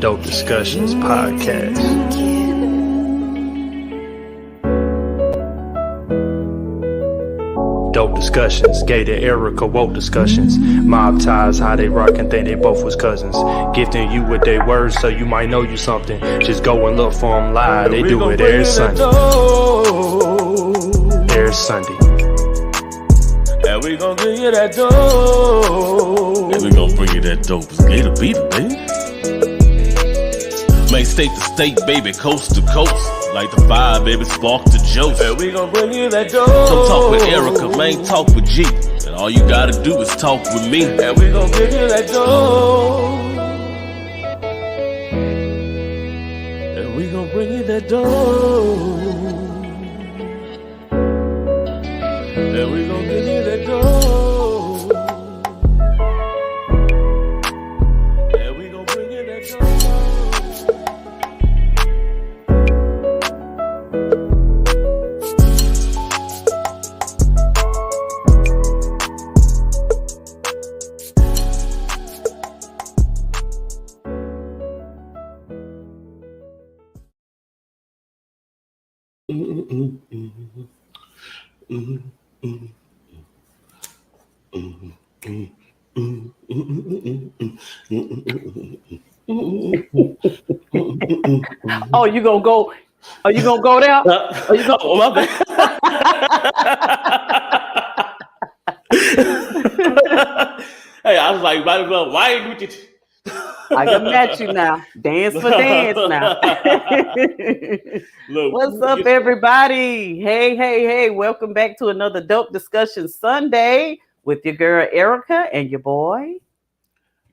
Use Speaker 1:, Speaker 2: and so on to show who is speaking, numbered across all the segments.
Speaker 1: Dope Discussions Podcast. Dope discussions, gay to Erica, woke discussions. Mob ties, how they rock and think they both was cousins. Gifting you with their words so you might know you something. Just go and look for them live, they do it every Sunday. Every Sunday.
Speaker 2: And we gon' bring you that dope.
Speaker 3: And we gon' bring you that dope. It's gay to beat it, baby. Main state to state, baby, coast to coast. Like the fire, baby, spark to Joe.
Speaker 2: And we gon' bring you that dope.
Speaker 3: Come talk with Erica, man, talk with G. And all you gotta do is talk with me.
Speaker 2: And we gon' bring you that dope. And we gon' bring you that dope. And we gon' bring you that dope. And we gon' bring you that dope.
Speaker 4: Oh, you gonna go? Are you gonna go there? Are you gonna?
Speaker 2: Oh, my bad. Hey, I was like, might as well. Why ain't you?
Speaker 4: I can match you now. Dance for dance now.
Speaker 2: Look,
Speaker 4: What's up, everybody? Hey. Welcome back to another Dope Discussion Sunday with your girl Erica and your boy.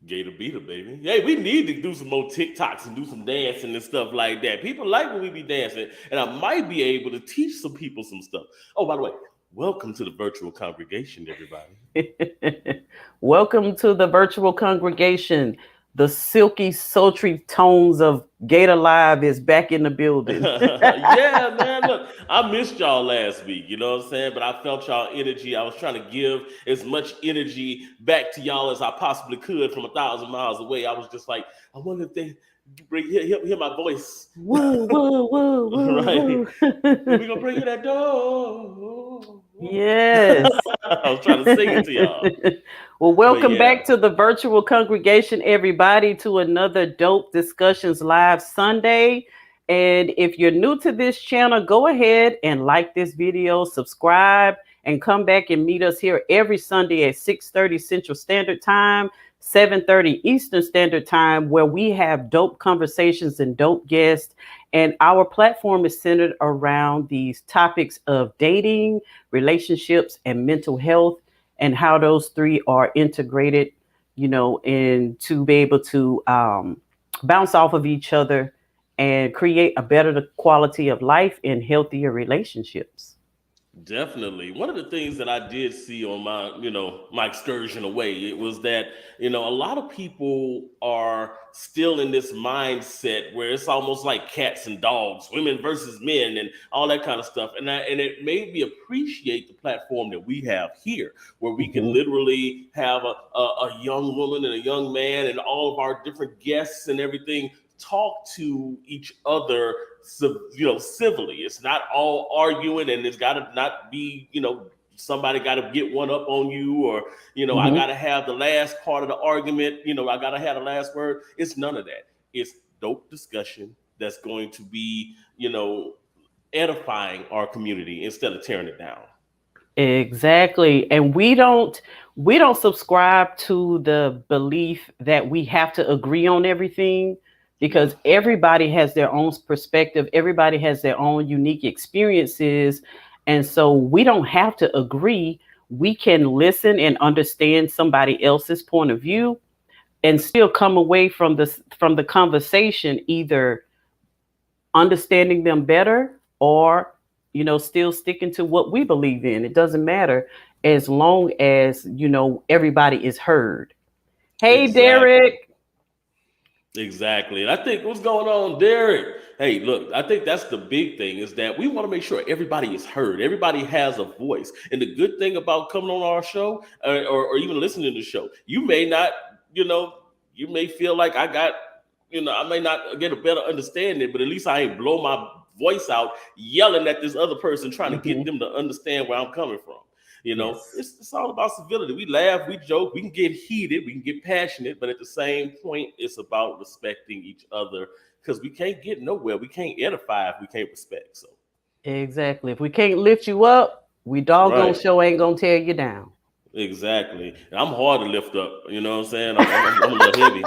Speaker 2: Gay to beat it, baby. Hey, we need to do some more TikToks and do some dancing and stuff like that. People like when we be dancing, and I might be able to teach some people some stuff. Oh, by the way, welcome to the virtual congregation, everybody.
Speaker 4: Welcome to the virtual congregation. The silky, sultry tones of Gator Live is back in the building.
Speaker 2: Yeah, man. Look, I missed y'all last week, you know what I'm saying? But I felt y'all energy. I was trying to give as much energy back to y'all as I possibly could from 1,000 miles away. I was just like, I wonder if they hear my voice.
Speaker 4: Woo.
Speaker 2: Right. We're going to bring you that door.
Speaker 4: Yes.
Speaker 2: I was trying to sing it to y'all.
Speaker 4: Well, welcome back to the virtual congregation, everybody, to another Dope Discussions Live Sunday. And if you're new to this channel, go ahead and like this video, subscribe, and come back and meet us here every Sunday at 6:30 Central Standard Time, 7:30 Eastern Standard Time, where we have dope conversations and dope guests. And our platform is centered around these topics of dating, relationships, and mental health, and how those three are integrated, and to be able to bounce off of each other and create a better quality of life and healthier relationships.
Speaker 2: Definitely. One of the things that I did see on my excursion away, it was that, a lot of people are still in this mindset where it's almost like cats and dogs, women versus men and all that kind of stuff. And it made me appreciate the platform that we have here, where we can literally have a young woman and a young man and all of our different guests and everything talk to each other, civilly. It's not all arguing, and it's got to not be, somebody got to get one up on you, or, I got to have the last part of the argument. I got to have the last word. It's none of that. It's dope discussion that's going to be, edifying our community instead of tearing it down.
Speaker 4: Exactly. And we don't subscribe to the belief that we have to agree on everything, because everybody has their own perspective. Everybody has their own unique experiences. And so we don't have to agree. We can listen and understand somebody else's point of view and still come away from the conversation, either understanding them better or, still sticking to what we believe in. It doesn't matter, as long as, everybody is heard. Hey,
Speaker 2: Exactly.
Speaker 4: Derek.
Speaker 2: Exactly. And I think what's going on, Derek? Hey, look, I think that's the big thing, is that we want to make sure everybody is heard. Everybody has a voice. And the good thing about coming on our show or even listening to the show, you may not, you may feel like I got I may not get a better understanding, but at least I ain't blow my voice out yelling at this other person trying to get them to understand where I'm coming from.
Speaker 4: Yes.
Speaker 2: It's all about civility. We laugh, we joke, we can get heated, we can get passionate, but at the same point, it's about respecting each other because we can't get nowhere. We can't edify if we can't respect. So,
Speaker 4: Exactly. If we can't lift you up, we doggone
Speaker 2: right.
Speaker 4: sure ain't gonna tear you down.
Speaker 2: Exactly. And I'm hard to lift up. You know what I'm saying? I'm a little heavy.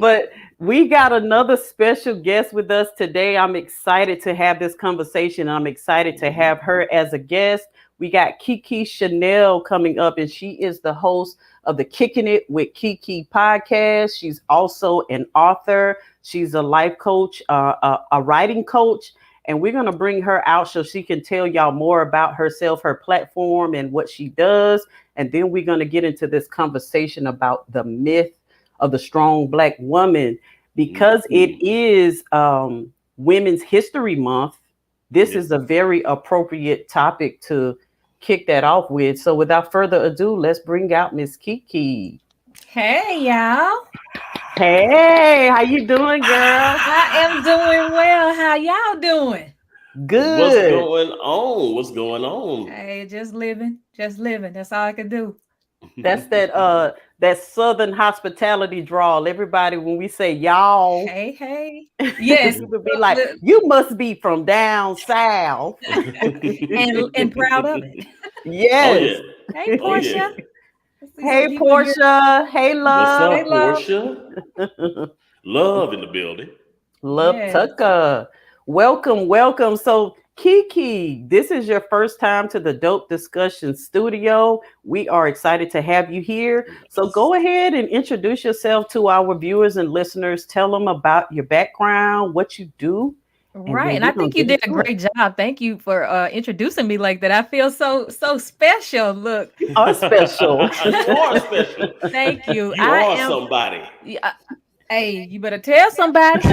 Speaker 4: But we got another special guest with us today. I'm excited to have this conversation. I'm excited to have her as a guest. We got Kiki Chanel coming up, and she is the host of the Kicking It with Kiki podcast. She's also an author. She's a life coach, a writing coach, and we're going to bring her out so she can tell y'all more about herself, her platform, and what she does. And then we're going to get into this conversation about the myth of the strong Black woman. Because it is Women's History Month, this is a very appropriate topic to kick that off with. So without further ado, let's bring out Miss Kiki.
Speaker 5: Hey, y'all.
Speaker 4: Hey, how you doing, girl?
Speaker 5: I am doing well. How y'all doing?
Speaker 4: Good.
Speaker 2: What's going on? What's going on?
Speaker 5: Hey, just living. That's all I can do.
Speaker 4: That's that Southern hospitality drawl. Everybody, when we say y'all,
Speaker 5: Hey. Yes.
Speaker 4: people be like, you must be from down south.
Speaker 5: and proud of it.
Speaker 4: Yes.
Speaker 2: Oh, yeah.
Speaker 5: Hey, Portia.
Speaker 2: Yeah.
Speaker 4: Hey, Portia. Hey, love.
Speaker 2: What's up,
Speaker 5: Hey, love.
Speaker 2: Portia? Love in the building.
Speaker 4: Love
Speaker 5: Yes.
Speaker 4: Tucker. Welcome. So, Kiki, this is your first time to the Dope Discussion Studio. We are excited to have you here. So, go ahead and introduce yourself to our viewers and listeners. Tell them about your background, what you do.
Speaker 5: Right. And I think you did a great job. Thank you for introducing me like that. I feel so special. Look.
Speaker 4: You are special.
Speaker 2: You are special.
Speaker 5: Thank you.
Speaker 2: You are somebody.
Speaker 5: Hey, you better tell somebody.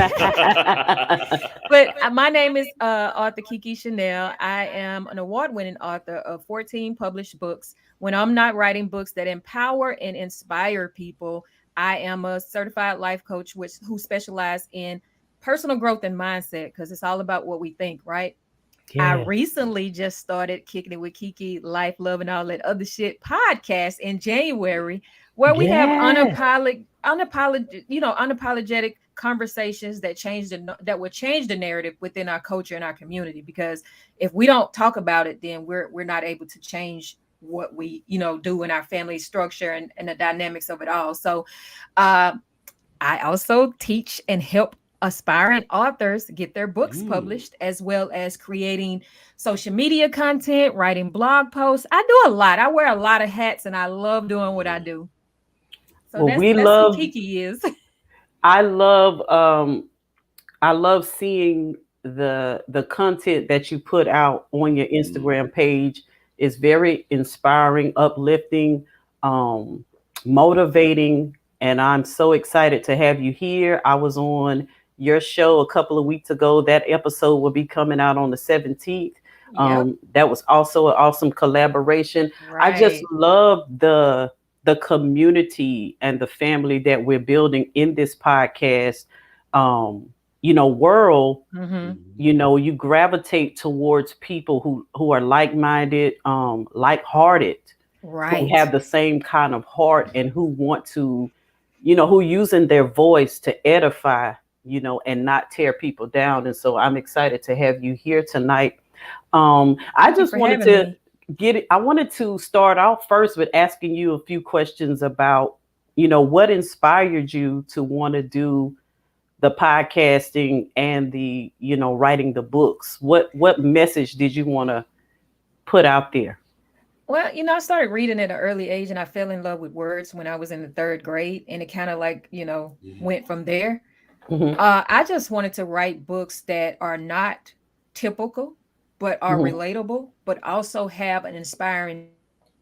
Speaker 5: But my name is author Kiki Chanel. I am an award-winning author of 14 published books. When I'm not writing books that empower and inspire people, I am a certified life coach who specializes in personal growth and mindset, because it's all about what we think, right? Yeah. I recently just started Kicking It with Kiki, Life, Love, and all that other shit podcast in January, where we have unapologetic conversations that will change the narrative within our culture and our community. Because if we don't talk about it, then we're not able to change what we do in our family structure and the dynamics of it all. So I also teach and help aspiring authors get their books published, as well as creating social media content, writing blog posts. I do a lot. I wear a lot of hats, and I love doing what I do. So that's who Kiki is.
Speaker 4: I love seeing the content that you put out on your Instagram page. Is very inspiring, uplifting, motivating, and I'm so excited to have you here. I was on your show a couple of weeks ago. That episode will be coming out on the 17th. That was also an awesome collaboration. Right. I just love the community and the family that we're building in this podcast world. You gravitate towards people who are like-minded, like-hearted, right, who have the same kind of heart, and who want to, who using their voice to edify, and not tear people down. And so I'm excited to have you here tonight. I just wanted to I wanted to start off first with asking you a few questions about, what inspired you to want to do the podcasting and the, writing the books. What message did you want to put out there?
Speaker 5: Well, I started reading at an early age, and I fell in love with words when I was in the 3rd grade, and it kind of went from there. I just wanted to write books that are not typical, but are relatable, but also have an inspiring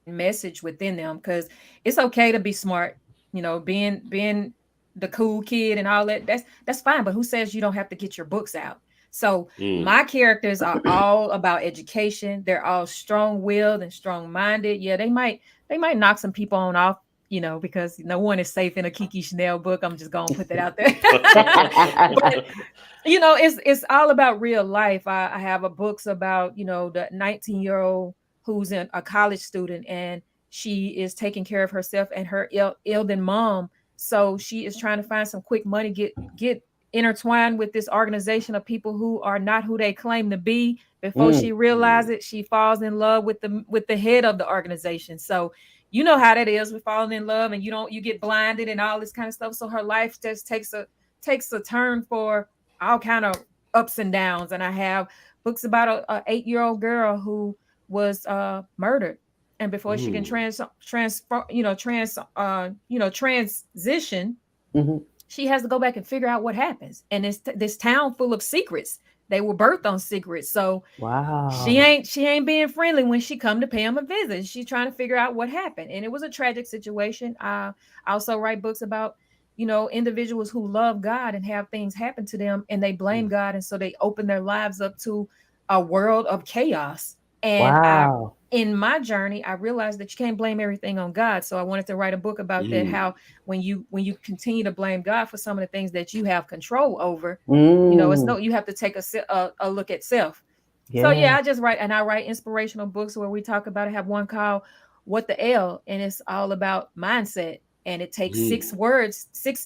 Speaker 5: message within them. Because it's okay to be smart, being the cool kid and all that. That's fine. But who says you don't have to get your books out? So my characters are all about education. They're all strong-willed and strong-minded. Yeah, they might knock some people off because no one is safe in a Kiki Chanel book. I'm just gonna put that out there. But it's all about real life. I have a books about, the 19-year-old who's a college student, and she is taking care of herself and her elderly mom. So she is trying to find some quick money, get intertwined with this organization of people who are not who they claim to be. Before she realizes it, she falls in love with the head of the organization. So you know how that is with falling in love, and you get blinded and all this kind of stuff. So her life just takes a turn for all kind of ups and downs. And I have books about a 8-year-old girl who was murdered, and before she can transition, she has to go back and figure out what happens. And it's this town full of secrets. They were birthed on secrets. So
Speaker 4: wow,
Speaker 5: she ain't being friendly when she come to pay him a visit. She's trying to figure out what happened. And it was a tragic situation. I also write books about, individuals who love God and have things happen to them and they blame God. And so they open their lives up to a world of chaos. And
Speaker 4: wow.
Speaker 5: In my journey, I realized that you can't blame everything on God. So I wanted to write a book about that, how when you continue to blame God for some of the things that you have control over, you have to take a look at self. Yeah. So I just write, and I write inspirational books where we talk about it. I have one called What the L, and it's all about mindset. And it takes 6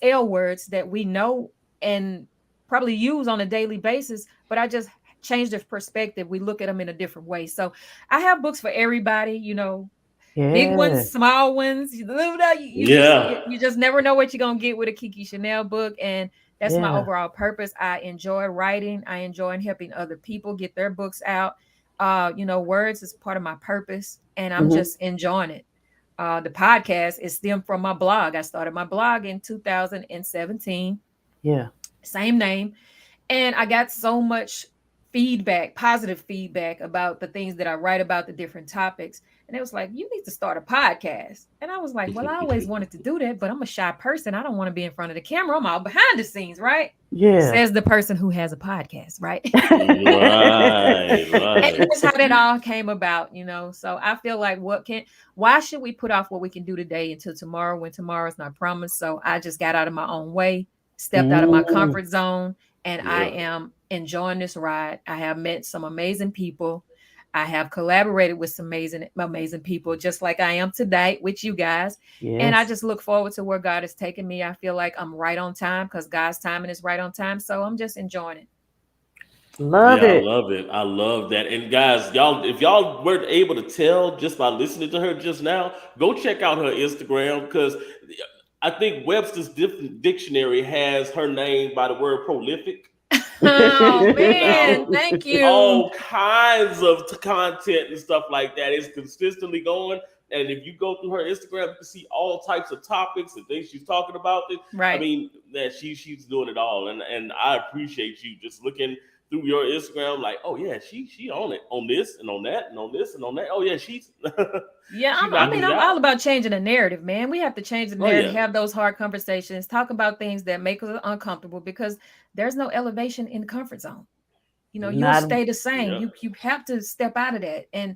Speaker 5: L words that we know and probably use on a daily basis, but I just change the perspective. We look at them in a different way. So I have books for everybody, big ones, small ones. You just never know what you're going to get with a Kiki Chanel book. And that's my overall purpose. I enjoy writing. I enjoy helping other people get their books out. Words is part of my purpose, and I'm just enjoying it. The podcast is stemmed from my blog. I started my blog in 2017.
Speaker 4: Yeah.
Speaker 5: Same name. And I got so much positive feedback about the things that I write about, the different topics. And it was like, you need to start a podcast. And I was like, well, I always wanted to do that, but I'm a shy person. I don't want to be in front of the camera. I'm all behind the scenes, right?
Speaker 4: Yeah.
Speaker 5: Says the person who has a podcast, right?
Speaker 2: Right.
Speaker 5: And that's how that all came about, So I feel like why should we put off what we can do today until tomorrow when tomorrow's not promised? So I just got out of my own way, stepped out of my comfort zone, and I am enjoying this ride. I have met some amazing people. I have collaborated with some amazing people, just like I am today with you guys. Yes. And I just look forward to where God has taken me. I feel like I'm right on time because God's timing is right on time. So I'm just enjoying it.
Speaker 4: Love it.
Speaker 2: I love it. I love that. And guys, if y'all weren't able to tell just by listening to her just now, go check out her Instagram, because I think Webster's Dictionary has her name by the word prolific.
Speaker 5: Oh man, thank you.
Speaker 2: All kinds of content and stuff like that is consistently going. And if you go through her Instagram, you can see all types of topics and things she's talking about.
Speaker 5: Right.
Speaker 2: I mean, that she's doing it all. And I appreciate you just looking through your Instagram, like, oh yeah, she on it, on this and on that and on this and on that. Oh yeah, she's
Speaker 5: I'm all about changing the narrative, man. We have to change the narrative, have those hard conversations, talk about things that make us uncomfortable, because there's no elevation in the comfort zone. You'll stay the same. Yeah. You have to step out of that and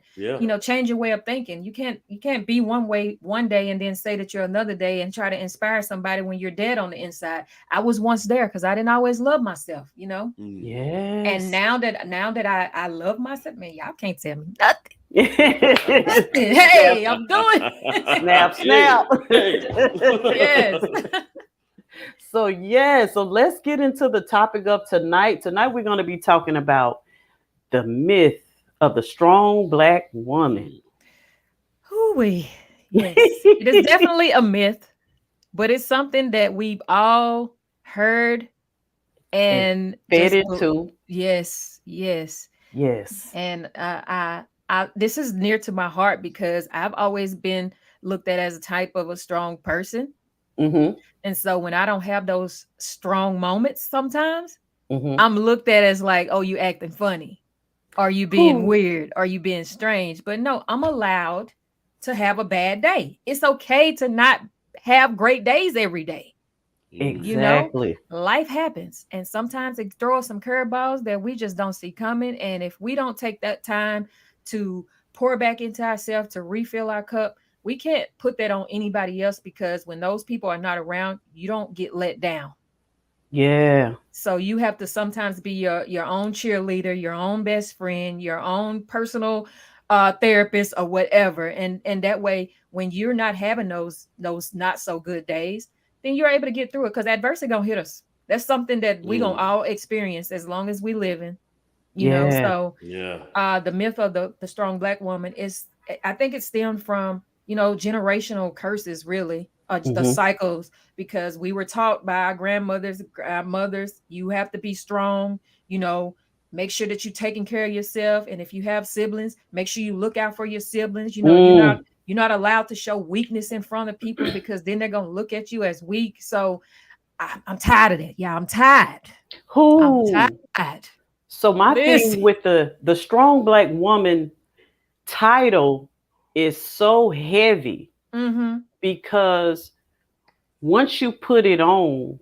Speaker 5: change your way of thinking. You can't be one way one day and then say that you're another day and try to inspire somebody when you're dead on the inside. I was once there because I didn't always love myself,
Speaker 4: Yes.
Speaker 5: And now that I love myself, man, y'all can't tell me nothing. Hey, I'm doing
Speaker 4: snap.
Speaker 5: Yes.
Speaker 4: So let's get into the topic of tonight. Tonight we're going to be talking about the myth of the strong Black woman.
Speaker 5: Yes, it is definitely a myth, but it's something that we've all heard and
Speaker 4: fed into.
Speaker 5: Yes. And I this is near to my heart because I've always been looked at as a type of a strong person.
Speaker 4: Mm-hmm.
Speaker 5: And so when I don't have those strong moments, sometimes I'm looked at as like, oh, you acting funny. Are you being weird? Are you being strange? But no, I'm allowed to have a bad day. It's okay to not have great days every day.
Speaker 4: Exactly.
Speaker 5: Life happens. And sometimes it throws some curveballs that we just don't see coming. And if we don't take that time to pour back into ourselves, to refill our cup, we can't put that on anybody else, because when those people are not around, you don't get let down.
Speaker 4: Yeah.
Speaker 5: So you have to sometimes be your own cheerleader, your own best friend, your own personal therapist or whatever. And that way, when you're not having those not so good days, then you're able to get through it, because adversity gonna hit us. That's something that we gonna all experience as long as we living,
Speaker 4: Yeah.
Speaker 5: so
Speaker 2: Yeah.
Speaker 5: the myth of the strong black woman is, I think it stemmed from, generational curses, really, the
Speaker 4: Hmm.
Speaker 5: cycles, because we were taught by our grandmothers, our mothers, you have to be strong, you know make sure that you're taking care of yourself, and if you have siblings, make sure you look out for your siblings.
Speaker 4: Mm.
Speaker 5: You're not allowed to show weakness in front of people, because then they're going to look at you as weak. So I'm tired of that. Yeah, I'm
Speaker 4: Who?
Speaker 5: tired.
Speaker 4: So my
Speaker 5: Listen.
Speaker 4: thing with the strong black woman title is so heavy
Speaker 5: Mm-hmm.
Speaker 4: because once you put it on,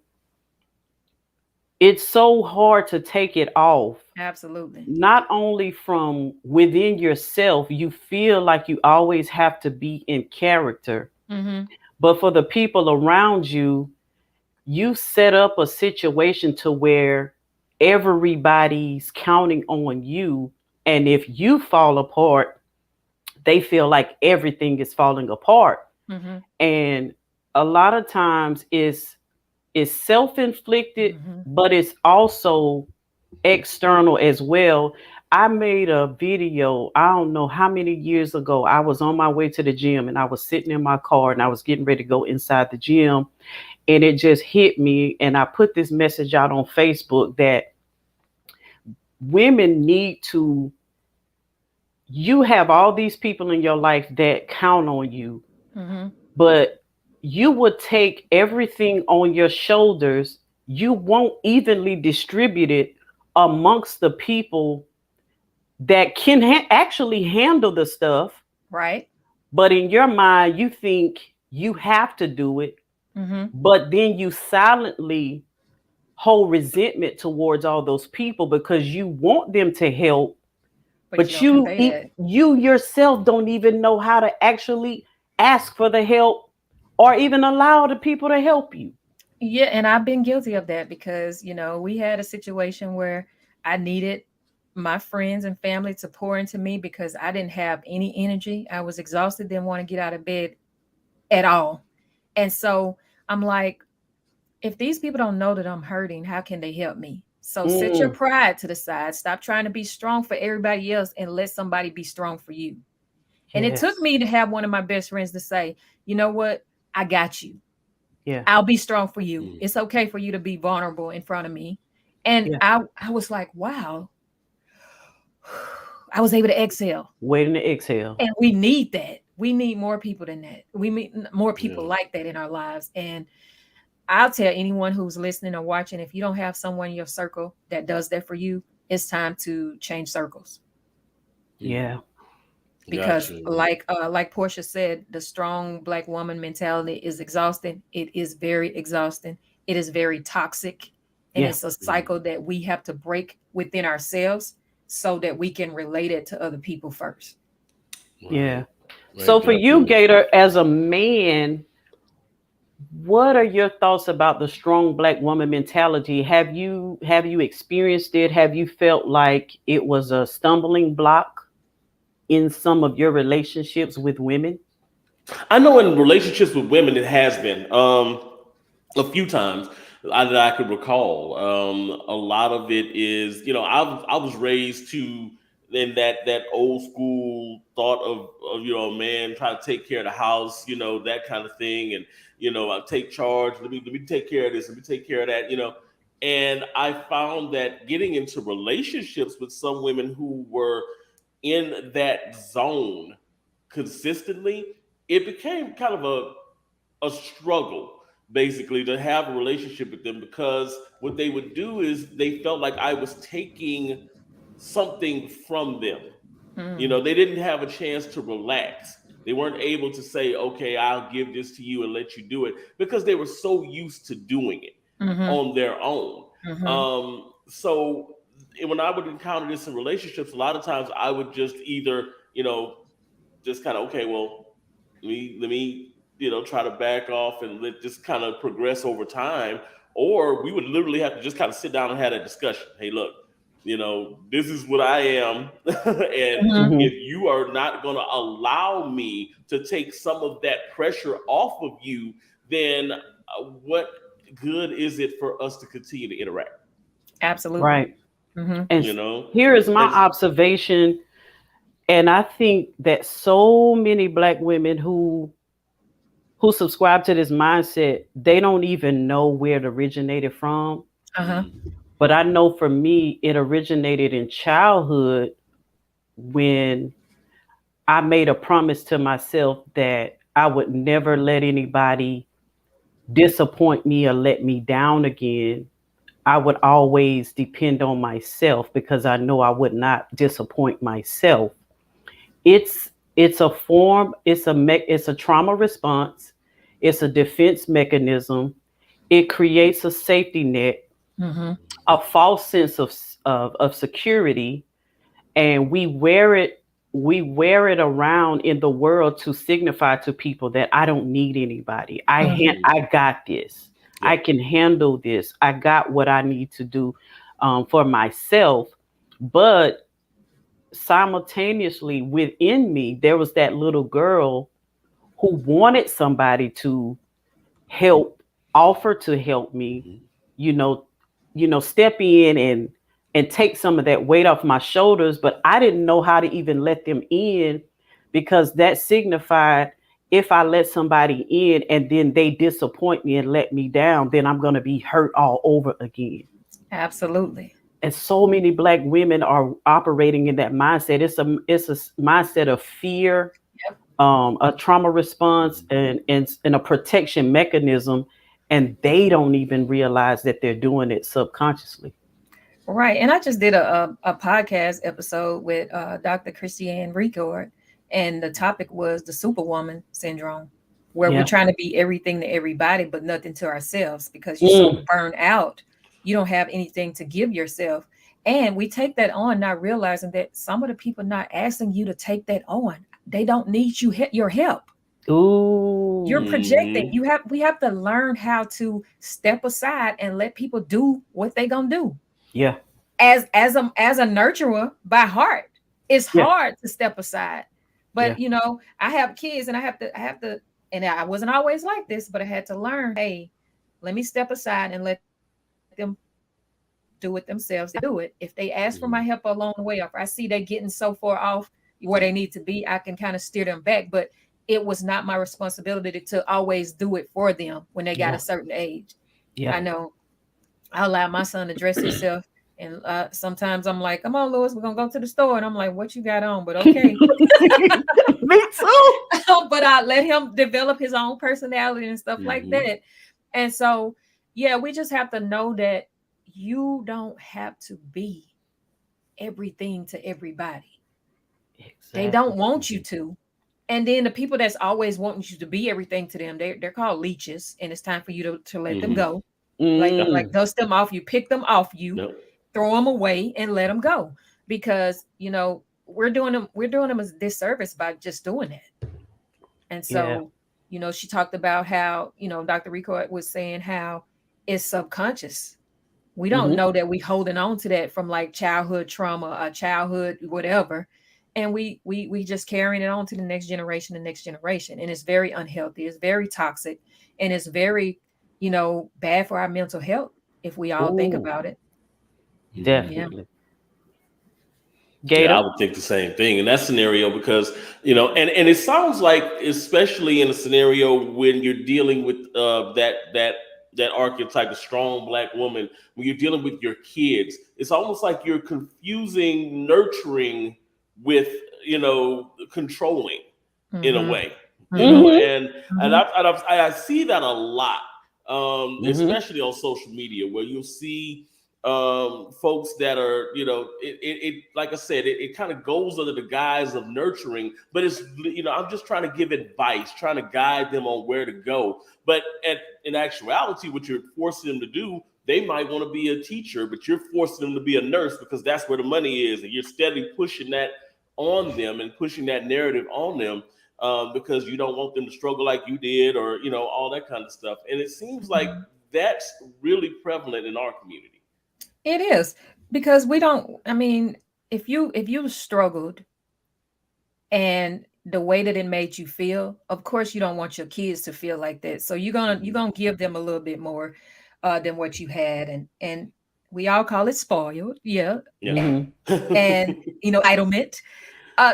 Speaker 4: it's so hard to take it off.
Speaker 5: Absolutely.
Speaker 4: Not only from within yourself, you feel like you always have to be in character,
Speaker 5: Mm-hmm.
Speaker 4: but for the people around you, you set up a situation to where everybody's counting on you. And if you fall apart, they feel like everything is falling apart.
Speaker 5: Mm-hmm.
Speaker 4: And a lot of times it's self-inflicted,
Speaker 5: Mm-hmm.
Speaker 4: but it's also external as well. I made a video, I don't know how many years ago. I was on my way to the gym and I was sitting in my car and I was getting ready to go inside the gym, and it just hit me, and I put this message out on Facebook that women need to, you have all these people in your life that count on you,
Speaker 5: Mm-hmm.
Speaker 4: but you would take everything on your shoulders. You won't evenly distribute it amongst the people that can actually handle the stuff.
Speaker 5: Right.
Speaker 4: But in your mind, you think you have to do it,
Speaker 5: Mm-hmm.
Speaker 4: but then you silently hold resentment towards all those people because you want them to help,
Speaker 5: But you
Speaker 4: but
Speaker 5: don't convey that.
Speaker 4: you yourself don't even know how to actually ask for the help or even allow the people to help you.
Speaker 5: Yeah, and I've been guilty of that, because we had a situation where I needed my friends and family to pour into me, because I didn't have any energy. I was exhausted, didn't want to get out of bed at all. And so I'm like, if these people don't know that I'm hurting, how can they help me? So set your
Speaker 4: Mm,
Speaker 5: pride to the side. Stop trying to be strong for everybody else and let somebody be strong for you. And it took
Speaker 4: yes.
Speaker 5: me to have one of my best friends to say, you know what? I got you.
Speaker 4: Yeah.
Speaker 5: I'll be strong for you.
Speaker 2: Mm.
Speaker 5: It's okay for you to be vulnerable in front of me. And
Speaker 4: Yeah.
Speaker 5: I was like, wow, I was able to exhale.
Speaker 4: Waiting to exhale.
Speaker 5: And we need that. We need more people than that. We need more people
Speaker 2: Yeah.
Speaker 5: like that in our lives. And I'll tell anyone who's listening or watching, if you don't have someone in your circle that does that for you, it's time to change circles.
Speaker 2: Mm.
Speaker 4: Yeah.
Speaker 5: Because
Speaker 2: Gotcha.
Speaker 5: like Portia said, the strong black woman mentality is exhausting. It is very exhausting. It is very toxic. And
Speaker 4: Yeah.
Speaker 5: it's a
Speaker 2: Mm.
Speaker 5: cycle that we have to break within ourselves so that we can relate it to other people first.
Speaker 4: Yeah.
Speaker 2: Right.
Speaker 4: So
Speaker 2: Right.
Speaker 4: for you,
Speaker 2: Definitely.
Speaker 4: Gator, as a man, what are your thoughts about the strong black woman mentality? Have you experienced it? Have you felt like it was a stumbling block in some of your relationships with women?
Speaker 2: I know in relationships with women, it has been a few times that I could recall. A lot of it is, I was raised to in that old school thought of a man trying to take care of the house, that kind of thing, and I take charge. Let me take care of this. Let me take care of that. And I found that getting into relationships with some women who were in that zone consistently, it became kind of a struggle basically to have a relationship with them, because what they would do is they felt like I was taking something from them.
Speaker 5: Mm,
Speaker 2: They didn't have a chance to relax. They weren't able to say, okay, I'll give this to you and let you do it, because they were so used to doing it
Speaker 5: mm-hmm,
Speaker 2: on their own.
Speaker 5: mm-hmm,
Speaker 2: So when I would encounter this in relationships, a lot of times I would just either, just kind of, okay, well, let me try to back off and let this kind of progress over time, or we would literally have to just kind of sit down and have a discussion. Hey, look, this is what I am, and
Speaker 5: Mhm.
Speaker 2: if you are not going to allow me to take some of that pressure off of you, then what good is it for us to continue to interact?
Speaker 5: Absolutely.
Speaker 4: Right.
Speaker 5: Hmm.
Speaker 4: And
Speaker 2: You know,
Speaker 4: here is my
Speaker 2: and
Speaker 4: observation, and I think that so many black women who subscribe to this mindset, they don't even know where it originated from.
Speaker 5: Uh-huh.
Speaker 4: But I know for me, it originated in childhood when I made a promise to myself that I would never let anybody disappoint me or let me down again. I would always depend on myself because I know I would not disappoint myself. It's a form, it's a trauma response, it's a defense mechanism. It creates a safety net,
Speaker 5: Hmm.
Speaker 4: a false sense of security, and we wear it around in the world to signify to people that I don't need anybody.
Speaker 5: Hmm.
Speaker 4: I got this. I
Speaker 2: yep.
Speaker 4: can handle this. I got what I need to do for myself. But simultaneously within me, there was that little girl who wanted somebody to help, offer to help me,
Speaker 2: Mhm.
Speaker 4: you know, step in and take some of that weight off my shoulders, but I didn't know how to even let them in because that signified if I let somebody in and then they disappoint me and let me down, then I'm going to be hurt all over again.
Speaker 5: Absolutely.
Speaker 4: And so many black women are operating in that mindset. It's a mindset of fear,
Speaker 5: Yep.
Speaker 4: a trauma response, and a protection mechanism, and they don't even realize that they're doing it subconsciously.
Speaker 5: Right. And I just did a podcast episode with Dr. Christiane Ricord, and the topic was the superwoman syndrome, where we're
Speaker 4: Yeah.
Speaker 5: trying to be everything to everybody, but nothing to ourselves because you're so
Speaker 4: Mm,
Speaker 5: burned out. You don't have anything to give yourself. And we take that on, not realizing that some of the people not asking you to take that on. They don't need your help. You're
Speaker 4: ooh.
Speaker 5: projecting.
Speaker 2: Mhm.
Speaker 5: We have to learn how to step aside and let people do what they gonna do
Speaker 4: Yeah.
Speaker 5: as a nurturer by heart. It's
Speaker 4: Yeah.
Speaker 5: hard to step aside,
Speaker 4: Yeah.
Speaker 5: but I have kids, and I have to, and I wasn't always like this, but I had to learn. Hey, let me step aside and let them do it themselves. They do it. If they ask for my
Speaker 2: Mhm.
Speaker 5: help along the way, or if I see they're getting so far off where they need to be, I can kind of steer them back. But it was not my responsibility to always do it for them when they got a
Speaker 4: Yeah.
Speaker 5: certain age.
Speaker 4: Yeah.
Speaker 5: I know I allow my son to dress himself. And sometimes I'm like, come on, Lewis, we're going to go to the store. And I'm like, what you got on? But okay.
Speaker 4: Me too.
Speaker 5: But I let him develop his own personality and stuff like
Speaker 2: Mhm.
Speaker 5: that. And so, yeah, we just have to know that you don't have to be everything to everybody. They
Speaker 4: Exactly.
Speaker 5: don't want you to. And then the people that's always wanting you to be everything to them, they're called leeches. And it's time for you to let them
Speaker 2: Mhm.
Speaker 5: go.
Speaker 2: Yep.
Speaker 5: Like
Speaker 4: Mm,
Speaker 5: dust them off. You pick them off you,
Speaker 2: Yep.
Speaker 5: throw them away, and let them go. Because we're doing them a disservice by just doing that. And
Speaker 4: yeah.
Speaker 5: so, she talked about how, Dr. Rico was saying how it's subconscious. We don't
Speaker 4: Hmm.
Speaker 5: know that we holding on to that from like childhood trauma or childhood whatever. And we just carrying it on to the next generation. And it's very unhealthy, it's very toxic, and it's very, bad for our mental health if we all think
Speaker 4: Ooh,
Speaker 5: about it.
Speaker 2: Mhm.
Speaker 5: Yeah.
Speaker 4: definitely.
Speaker 2: Yeah, I
Speaker 4: Gator.
Speaker 2: would think the same thing in that scenario because and it sounds like, especially in a scenario when you're dealing with that archetype, of strong black woman, when you're dealing with your kids, it's almost like you're confusing nurturing with controlling in a
Speaker 5: Mm-hmm.
Speaker 2: way,
Speaker 5: Mm-hmm.
Speaker 2: and
Speaker 5: Mm-hmm.
Speaker 2: I see that a lot,
Speaker 4: Hmm.
Speaker 2: especially on social media, where you'll see folks that are, like I said, it kind of goes under the guise of nurturing, but it's, I'm just trying to give advice, trying to guide them on where to go. But in actuality, what you're forcing them to do, they might want to be a teacher, but you're forcing them to be a nurse because that's where the money is, and you're steadily pushing that on them and pushing that narrative on them. because you don't want them to struggle like you did, or all that kind of stuff. And it seems like that's really prevalent in our community.
Speaker 5: It is, because we don't. I mean, if you struggled and the way that it made you feel, of course you don't want your kids to feel like that. So you're gonna give them a little bit more than what you had, and we all call it spoiled, yeah,
Speaker 2: Yeah.
Speaker 5: and entitlement.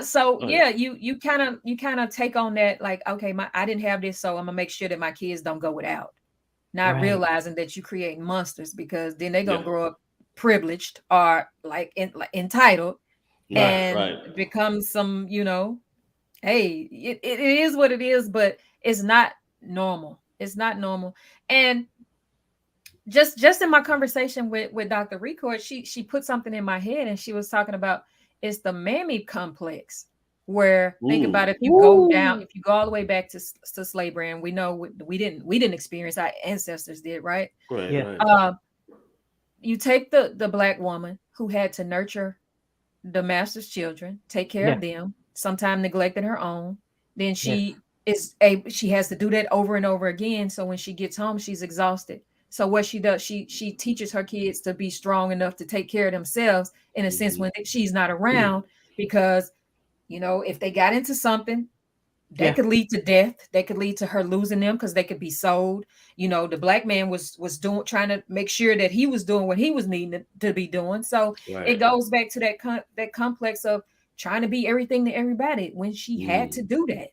Speaker 5: So
Speaker 2: Oh,
Speaker 5: yeah,
Speaker 2: yeah.
Speaker 5: you kind of take on that, like, okay, I didn't have this, so I'm gonna make sure that my kids don't go without, not
Speaker 4: Right.
Speaker 5: realizing that you create monsters, because then they're gonna
Speaker 2: Yeah.
Speaker 5: grow up privileged or like entitled,
Speaker 2: Right.
Speaker 5: and
Speaker 2: Right.
Speaker 5: become some, hey, it is what it is, but it's not normal. It's not normal. And just in my conversation with Dr. Record, she put something in my head, and she was talking about, it's the mammy complex, where, think about,
Speaker 2: Ooh.
Speaker 5: if you go down, if you go all the way back to slavery, and we know we didn't experience, our ancestors did, right?
Speaker 2: Right.
Speaker 4: Yeah.
Speaker 2: Right.
Speaker 5: You take the black woman who had to nurture the master's children, take care
Speaker 4: Yeah.
Speaker 5: of them, sometimes neglecting her own. Then
Speaker 4: Yes.
Speaker 5: she has to do that over and over again. So when she gets home, she's exhausted. So what she does, she teaches her kids to be strong enough to take care of themselves, in a sense, when she's not around, because if they got into something, that
Speaker 4: Yeah.
Speaker 5: could lead to death. That could lead to her losing them, because they could be sold. The black man was doing, trying to make sure that he was doing what he was needing to be doing. So it
Speaker 2: Right.
Speaker 5: goes back to that complex of trying to be everything to everybody when she had to
Speaker 2: Mm.
Speaker 5: do that.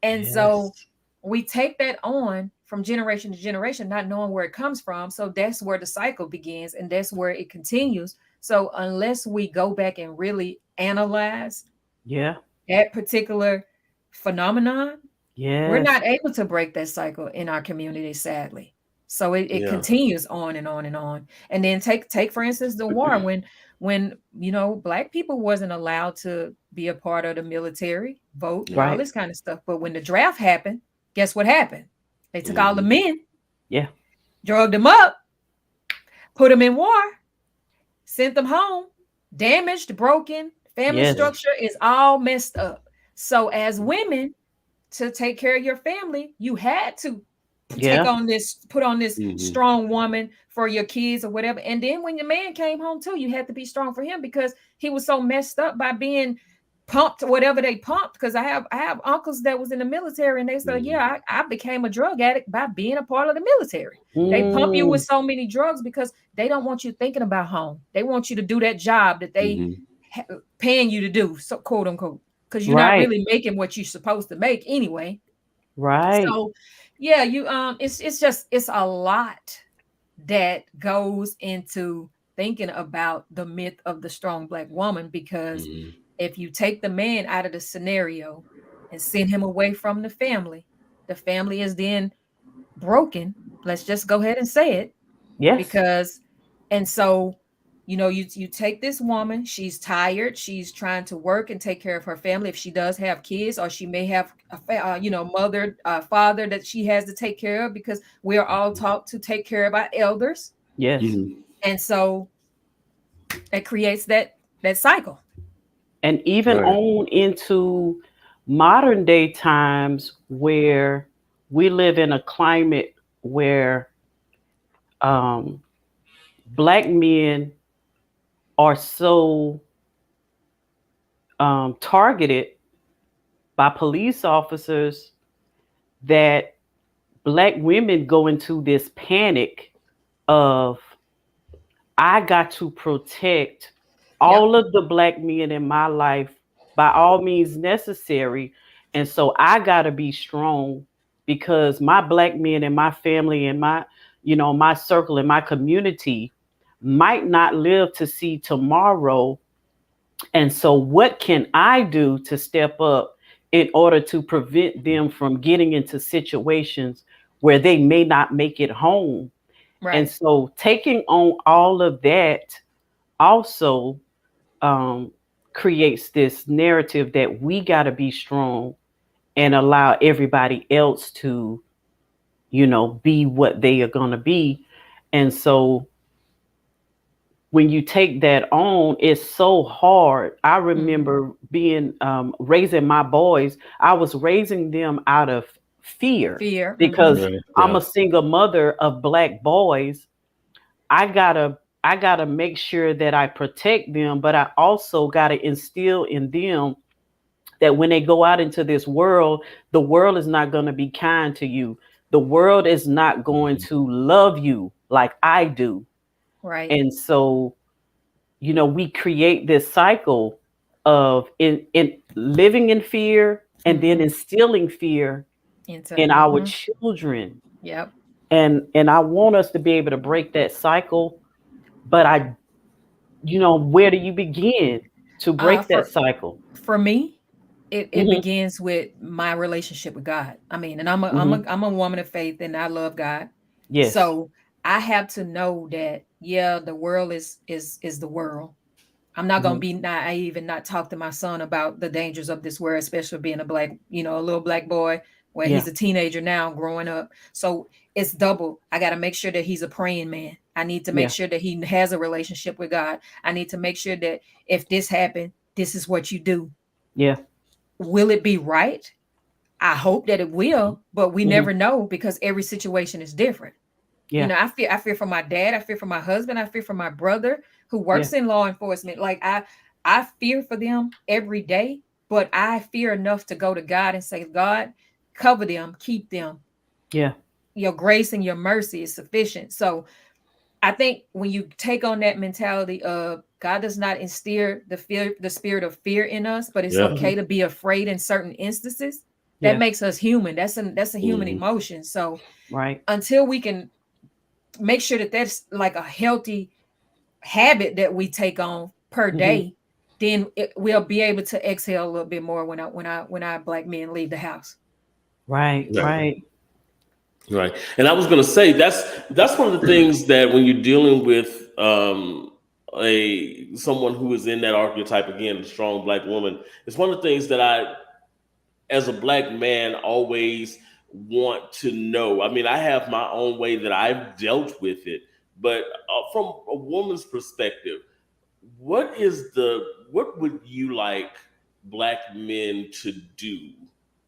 Speaker 5: And so
Speaker 4: Yes.
Speaker 5: we take that on from generation to generation, not knowing where it comes from. So that's where the cycle begins, and that's where it continues. So unless we go back and really analyze
Speaker 4: Yeah.
Speaker 5: that particular phenomenon, we're
Speaker 4: Yes.
Speaker 5: not able to break that cycle in our community, sadly. So it
Speaker 2: Yeah.
Speaker 5: continues on and on and on. And then take for instance the war, when black people wasn't allowed to be a part of the military, vote, all
Speaker 4: Right.
Speaker 5: this kind of stuff. But when the draft happened, guess what happened? They took all the
Speaker 2: Mhm.
Speaker 5: men,
Speaker 4: Yeah.
Speaker 5: drugged them up, put them in war, sent them home, damaged, broken. Family
Speaker 4: Yes.
Speaker 2: Yeah.
Speaker 5: structure is all messed up. So as women, to take care of your family, you had to
Speaker 4: Yeah.
Speaker 5: put on this
Speaker 2: Mhm.
Speaker 5: strong woman for your kids or whatever. And then when your man came home too, you had to be strong for him, because he was so messed up by being pumped, whatever they pumped. Because I have uncles that was in the military, and they said,
Speaker 2: Mhm.
Speaker 5: yeah, I became a drug addict by being a part of the military. They pump you with
Speaker 4: Mm.
Speaker 5: so many drugs because they don't want you thinking about home. They want you to do that job that they
Speaker 2: Mhm.
Speaker 5: paying you to do, so quote unquote, because you're not
Speaker 4: Right.
Speaker 5: really making what you're supposed to make anyway.
Speaker 4: Right.
Speaker 5: So yeah, it's a lot that goes into thinking about the myth of the strong black woman, because
Speaker 2: Mhm.
Speaker 5: if you take the man out of the scenario and send him away from the family is then broken. Let's just go ahead and say it,
Speaker 4: Yes.
Speaker 5: because and so you take this woman, she's tired, she's trying to work and take care of her family, if she does have kids, or she may have mother, father that she has to take care of, because we are all taught to take care of our elders.
Speaker 4: Yes.
Speaker 2: Mhm.
Speaker 5: And so it creates that cycle.
Speaker 4: And even
Speaker 2: Right.
Speaker 4: on into modern day times, where we live in a climate where um, black men are so targeted by police officers, that black women go into this panic of, I got to protect
Speaker 5: Yep.
Speaker 4: all of the black men in my life by all means necessary. And so I got to be strong, because my black men and my family and my circle and my community might not live to see tomorrow. And so what can I do to step up in order to prevent them from getting into situations where they may not make it home? And
Speaker 5: Right.
Speaker 4: so taking on all of that also um, creates this narrative that we got to be strong and allow everybody else to, be what they are going to be. And so when you take that on, it's so hard. I
Speaker 5: Mhm.
Speaker 4: remember being raising my boys. I was raising them out of fear
Speaker 5: Fear.
Speaker 4: because
Speaker 3: Right.
Speaker 4: I'm
Speaker 3: Yeah.
Speaker 4: a single mother of black boys. I gotta make sure that I protect them, but I also gotta instill in them that when they go out into this world, the world is not going to be kind to you. The world is not going
Speaker 3: Mhm.
Speaker 4: to love you like I do.
Speaker 5: Right.
Speaker 4: And so, we create this cycle of in living in fear and then
Speaker 5: Mhm.
Speaker 4: instilling fear
Speaker 5: Into.
Speaker 4: in our
Speaker 5: Mhm.
Speaker 4: children.
Speaker 5: Yep.
Speaker 4: And I want us to be able to break that cycle, but where do you begin to break that
Speaker 5: For
Speaker 4: cycle?
Speaker 5: me, it
Speaker 4: Mhm.
Speaker 5: begins with my relationship with God. I mean, and
Speaker 4: Mhm.
Speaker 5: I'm a woman of faith, and I love God.
Speaker 4: Yes.
Speaker 5: So I have to know that, yeah, the world is the world. I'm not gonna
Speaker 4: Mhm.
Speaker 5: be naive and not talk to my son about the dangers of this world, especially being a black, a little black boy. Well,
Speaker 4: Yeah.
Speaker 5: he's a teenager now, growing up. So it's double. I got to make sure that he's a praying man. I need to make
Speaker 4: Yeah.
Speaker 5: sure that he has a relationship with God. I need to make sure that if this happened, this is what you do.
Speaker 4: Yeah.
Speaker 5: Will it be right? I hope that it will, but we
Speaker 4: Mhm.
Speaker 5: never know because every situation is different.
Speaker 4: Yeah.
Speaker 5: I fear for my dad, I fear for my husband, I fear for my brother who
Speaker 4: Yeah.
Speaker 5: works in law enforcement. Like I fear for them every day, but I fear enough to go to God and say, God, cover them, keep them.
Speaker 4: Yeah.
Speaker 5: Your grace and your mercy is sufficient. So I think when you take on that mentality of God does not instill the spirit of fear in us, but it's
Speaker 3: Yeah.
Speaker 4: Mhm.
Speaker 5: okay to be afraid in certain instances. That
Speaker 4: Yeah.
Speaker 5: makes us human. That's a human
Speaker 3: Hmm.
Speaker 5: emotion. So
Speaker 4: Right.
Speaker 5: until we can make sure that that's like a healthy habit that we take on per
Speaker 4: Mhm.
Speaker 5: day, then we'll be able to exhale a little bit more when our black men leave the house.
Speaker 4: Right.
Speaker 3: Right.
Speaker 4: Right.
Speaker 2: Right. And I was going to say that's one of the things that when you're dealing with a someone who is in that archetype again, a strong black woman, it's one of the things that I as a black man always want to know. I mean, I have my own way that I've dealt with it, but from a woman's perspective, what would you like black men to do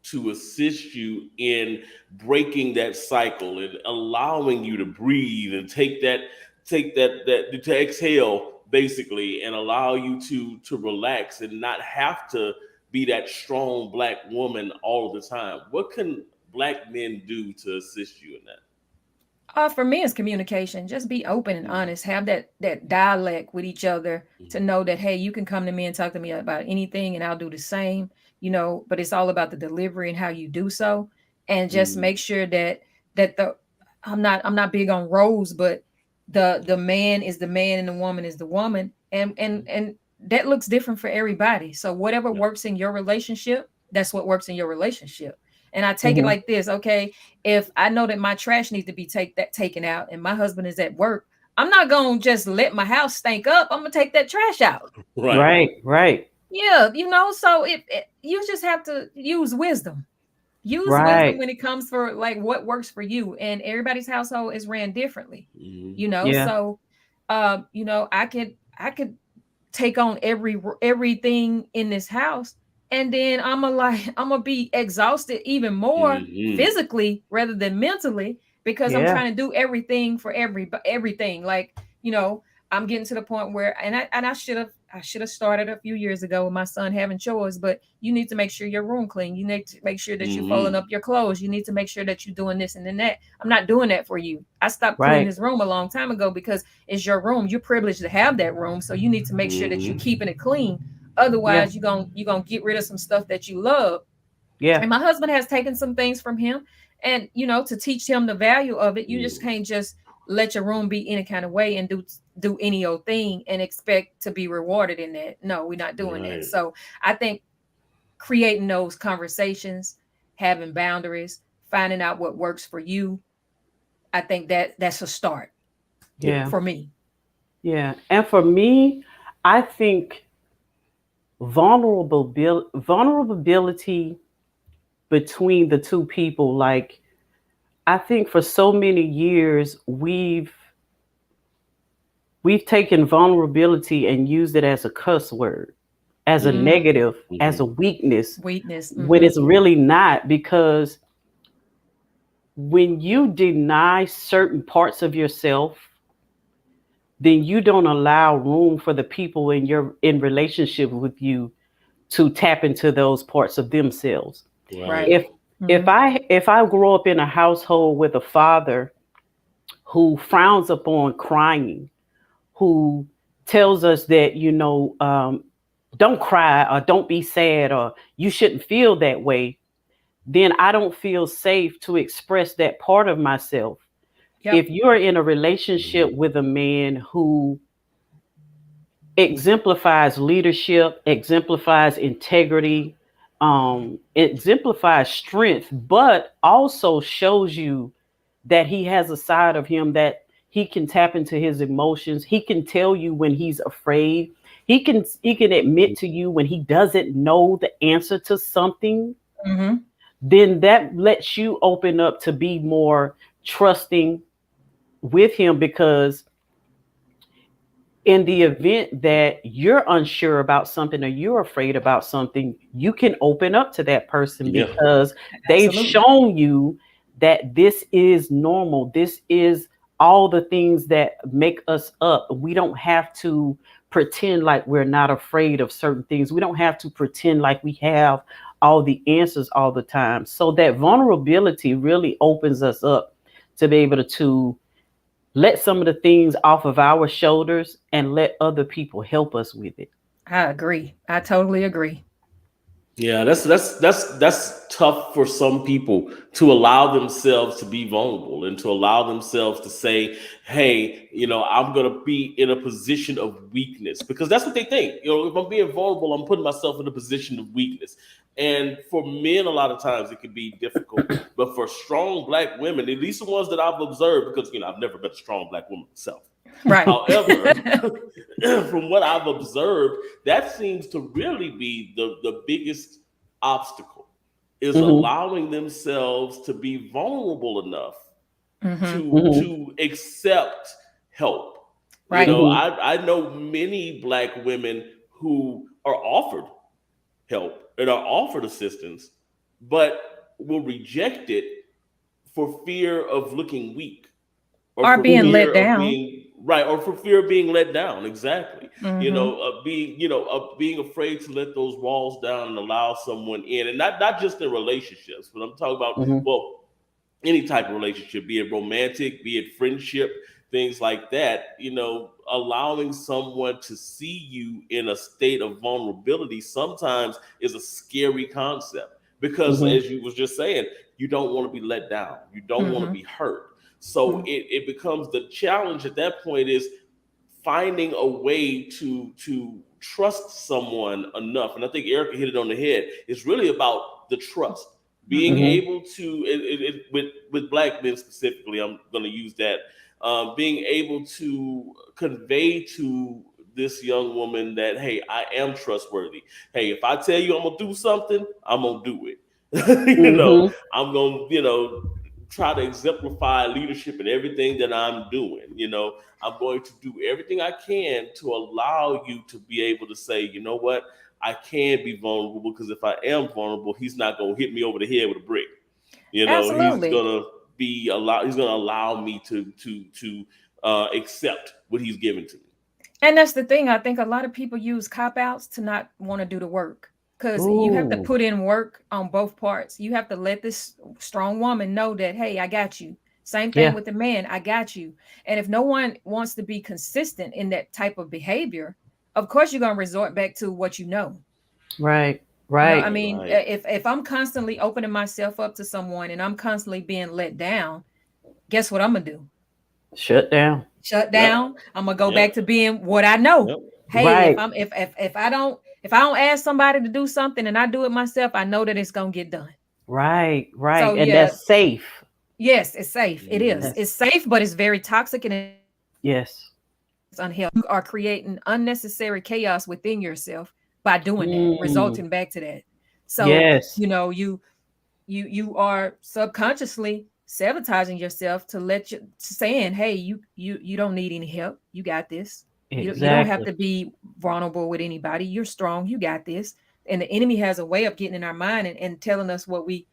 Speaker 2: to assist you in breaking that cycle and allowing you to breathe and take that to exhale basically and allow you to relax and not have to be that strong black woman all the time? What can black men do to assist you in that?
Speaker 5: For me, it's communication. Just be open and
Speaker 2: Mhm,
Speaker 5: honest. Have that dialect with each other to
Speaker 2: mhm,
Speaker 5: know that, hey, you can come to me and talk to me about anything, and I'll do the same. But it's all about the delivery and how you do so, and just
Speaker 2: mhm,
Speaker 5: make sure that the I'm not big on roles, but the man is the man and the woman is the woman, and that looks different for everybody. So whatever
Speaker 2: yeah,
Speaker 5: works in your relationship, that's what works in your relationship. And I take it
Speaker 4: Mhm.
Speaker 5: like this, okay? If I know that my trash needs to be taken out and my husband is at work, I'm not gonna just let my house stink up. I'm gonna take that trash out.
Speaker 2: right.
Speaker 4: Right. Right.
Speaker 5: Yeah, so you just have to use wisdom. Use wisdom
Speaker 4: Right.
Speaker 5: when it comes for like what works for you. And everybody's household is ran differently.
Speaker 2: Mhm,
Speaker 4: Yeah.
Speaker 5: So I could take on everything in this house, and then I'm gonna be exhausted even more
Speaker 2: mhm,
Speaker 5: physically rather than mentally because I'm
Speaker 4: Yeah.
Speaker 5: trying to do everything for everything. Like, you know I'm getting to the point where, and I should have started a few years ago with my son having chores, but you need to make sure your room clean, you need to make sure that you're folding
Speaker 2: mhm.
Speaker 5: up your clothes, you need to make sure that you're doing this and then that. I'm not doing that for you. I stopped cleaning
Speaker 4: Right.
Speaker 5: his room a long time ago because it's your room. You're privileged to have that room, so you need to make sure that you're
Speaker 2: Mhm.
Speaker 5: keeping it clean.
Speaker 4: Yeah.
Speaker 5: Otherwise, you're gonna get rid of some stuff that you love.
Speaker 4: Yeah.
Speaker 5: And my husband has taken some things from him, and to teach him the value of it. You just
Speaker 2: Mhm.
Speaker 5: can't just let your room be any kind of way and do any old thing and expect to be rewarded in that. No, we're not doing that.
Speaker 2: Right.
Speaker 5: So I think creating those conversations, having boundaries, finding out what works for you, I think that's a start
Speaker 2: Yeah.
Speaker 4: Yeah.
Speaker 5: for me.
Speaker 4: Yeah. And for me, I think vulnerability between the two people, like I think for so many years we've taken vulnerability and used it as a cuss word, as a negative, as a weakness,
Speaker 5: Weakness.
Speaker 4: when it's really not. Because when you deny certain parts of yourself, then you don't allow room for the people in relationship with you to tap into those parts of themselves.
Speaker 5: Right.
Speaker 4: If if I grow up in a household with a father who frowns upon crying, who tells us that, don't cry or don't be sad or you shouldn't feel that way, then I don't feel safe to express that part of myself.
Speaker 5: Yep.
Speaker 4: If you're in a relationship with a man who exemplifies leadership, exemplifies integrity, exemplifies strength, but also shows you that he has a side of him that he can tap into his emotions. He can tell you when he's afraid. He can admit to you when he doesn't know the answer to something.
Speaker 5: Mm-hmm.
Speaker 4: Then that lets you open up to be more trusting with him, because in the event that you're unsure about something or you're afraid about something, you can open up to that person
Speaker 2: Yeah.
Speaker 4: because they've
Speaker 5: Absolutely.
Speaker 4: shown you that this is normal. This is all the things that make us up. We don't have to pretend like we're not afraid of certain things. We don't have to pretend like we have all the answers all the time. So that vulnerability really opens us up to be able to let some of the things off of our shoulders and let other people help us with it.
Speaker 5: I agree. I totally agree.
Speaker 2: Yeah, that's tough for some people to allow themselves to be vulnerable and to allow themselves to say, "Hey, I'm gonna be in a position of weakness," because that's what they think. If I'm being vulnerable, I'm putting myself in a position of weakness. And for men, a lot of times it can be difficult, but for strong black women, at least the ones that I've observed, because I've never been a strong black woman myself.
Speaker 5: Right.
Speaker 2: However, from what I've observed, that seems to really be the biggest obstacle is
Speaker 4: Mhm,
Speaker 2: allowing themselves to be vulnerable enough
Speaker 5: Mm-hmm.
Speaker 4: mhm,
Speaker 2: to accept help.
Speaker 5: Right.
Speaker 4: mhm,
Speaker 2: I know many black women who are offered help and are offered assistance, but will reject it for fear of looking weak or
Speaker 5: Or
Speaker 2: for
Speaker 5: being
Speaker 4: mhm,
Speaker 5: let
Speaker 2: fear of
Speaker 5: down.
Speaker 2: being right or for fear of being let down. Exactly.
Speaker 5: Mm-hmm.
Speaker 2: Being afraid to let those walls down and allow someone in, and not just in relationships, but I'm talking about,
Speaker 4: mhm,
Speaker 2: well, any type of relationship, be it romantic, be it friendship, things like that. Allowing someone to see you in a state of vulnerability sometimes is a scary concept because,
Speaker 4: mhm,
Speaker 2: as you was just saying, you don't want to be let down, you don't want to
Speaker 5: Mm-hmm.
Speaker 2: be hurt. So
Speaker 5: Mm-hmm.
Speaker 2: it becomes the challenge at that point is finding a way to trust someone enough. And I think Erica hit it on the head. It's really about the trust, being
Speaker 5: Mm-hmm.
Speaker 4: mhm,
Speaker 2: able to with black men specifically. I'm going to use that. Being able to convey to this young woman that, hey, I am trustworthy. Hey, if I tell you I'm gonna do something, I'm gonna do it.
Speaker 4: mhm,
Speaker 2: I'm gonna try to exemplify leadership in everything that I'm doing. I'm going to do everything I can to allow you to be able to say, you know what, I can be vulnerable, because if I am vulnerable, he's not going to hit me over the head with a brick. He's
Speaker 5: Absolutely.
Speaker 2: going to he's going to allow me to accept what he's given to me.
Speaker 5: And that's the thing. I think a lot of people use cop outs to not want to do the work, because you have to
Speaker 4: ooh,
Speaker 5: put in work on both parts. You have to let this strong woman know that, hey, I got you. Same thing
Speaker 4: yeah,
Speaker 5: with the man. I got you. And if no one wants to be consistent in that type of behavior, of course you're going to resort back to what you know.
Speaker 4: right,
Speaker 5: I
Speaker 4: right,
Speaker 5: mean,
Speaker 2: Right.
Speaker 5: if I'm constantly opening myself up to someone and I'm constantly being let down, guess what I'm gonna do?
Speaker 4: shut down,
Speaker 5: Shut
Speaker 2: Yep.
Speaker 5: down. I'm gonna go
Speaker 2: Yep.
Speaker 5: back to being what I know.
Speaker 2: Yep.
Speaker 5: Hey, if
Speaker 4: right,
Speaker 5: I'm if I don't ask somebody to do something and I do it myself, I know that it's gonna get done.
Speaker 4: right, right,
Speaker 5: So
Speaker 4: and
Speaker 5: yeah,
Speaker 4: that's safe.
Speaker 5: yes, it's safe. It is.
Speaker 2: Mhm.
Speaker 4: That's
Speaker 5: It's safe, but it's very toxic and it's
Speaker 4: yes,
Speaker 5: unhealthy. You are creating unnecessary chaos within yourself by doing that,
Speaker 4: mm,
Speaker 5: resulting back to that. So
Speaker 4: yes,
Speaker 5: you are subconsciously sabotaging yourself to let you saying, hey, you don't need any help. You got this. You don't have
Speaker 4: Exactly.
Speaker 5: to be vulnerable with anybody. You're strong. You got this. And the enemy has a way of getting in our mind and telling us what we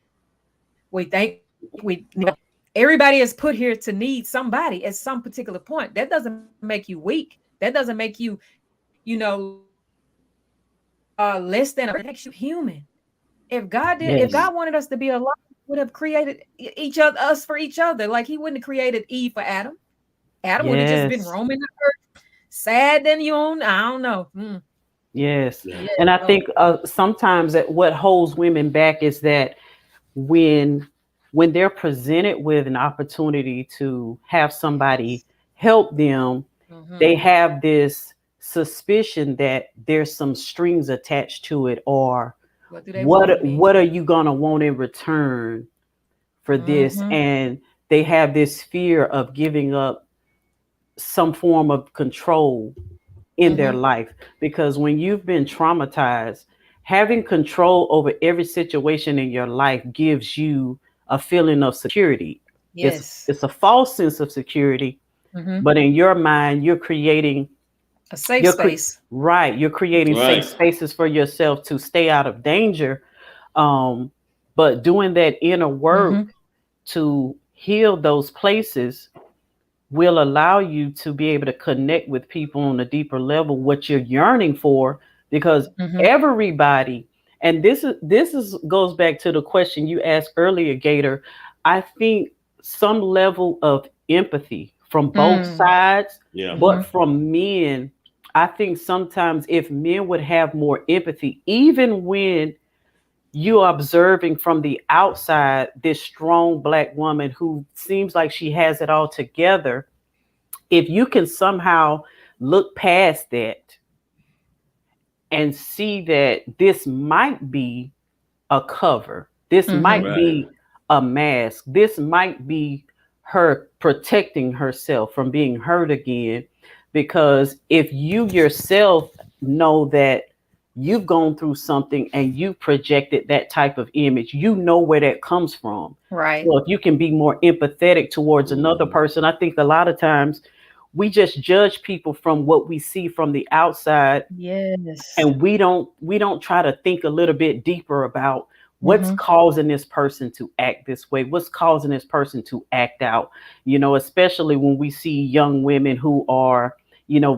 Speaker 5: think we need. Everybody is put here to need somebody at some particular point. That doesn't make you weak. That doesn't make you, less than. It makes you human. If
Speaker 4: Yes.
Speaker 5: God wanted us to be alive, he would have created each other, us for each other. Like he wouldn't have created Eve for Adam. Adam would have just been
Speaker 4: Yes.
Speaker 5: roaming the earth, sad than you own. I don't know.
Speaker 4: Yes.
Speaker 2: Yeah.
Speaker 5: Yeah.
Speaker 4: And I
Speaker 5: Oh.
Speaker 4: think sometimes that what holds women back is that when when they're presented with an opportunity to have somebody help them,
Speaker 5: Mm-hmm.
Speaker 4: they have this suspicion that there's some strings attached to it, or
Speaker 5: What do they want from me?
Speaker 4: what are you going to want in return for this?
Speaker 5: Mm-hmm.
Speaker 4: And they have this fear of giving up some form of control in their
Speaker 5: Mm-hmm.
Speaker 4: life, because when you've been traumatized, having control over every situation in your life gives you a feeling of security.
Speaker 5: Yes.
Speaker 4: It's a false sense of security,
Speaker 5: Mm-hmm.
Speaker 4: but in your mind you're creating
Speaker 5: A safe
Speaker 4: you're
Speaker 5: space.
Speaker 4: right, you're creating safe
Speaker 2: Right.
Speaker 4: spaces for yourself to stay out of danger. um but doing that inner
Speaker 5: Mm-hmm.
Speaker 4: work to heal those places will allow you to be able to connect with people on a deeper level, what you're yearning for. Because
Speaker 5: Mm-hmm.
Speaker 4: everybody, and this is goes back to the question you asked earlier, Gator. I think some level of empathy from both
Speaker 5: Mm.
Speaker 4: sides,
Speaker 2: Yeah.
Speaker 5: Mm-hmm.
Speaker 4: but from men, I think sometimes if men would have more empathy, even when you're observing from the outside this strong black woman who seems like she has it all together, if you can somehow look past that and see that this might be a cover, this
Speaker 5: Mm-hmm.
Speaker 4: might
Speaker 2: Right.
Speaker 4: be a mask, this might be her protecting herself from being hurt again. Because if you yourself know that you've gone through something and you projected that type of image, you know where that comes from.
Speaker 5: Right.
Speaker 4: So if you can be more empathetic towards another
Speaker 2: Mhm.
Speaker 4: person, I think a lot of times we just judge people from what we see from the outside,
Speaker 5: Yes.
Speaker 4: and we don't try to think a little bit deeper about what's
Speaker 5: Mm-hmm.
Speaker 4: causing this person to act this way, what's causing this person to act out. Especially when we see young women who are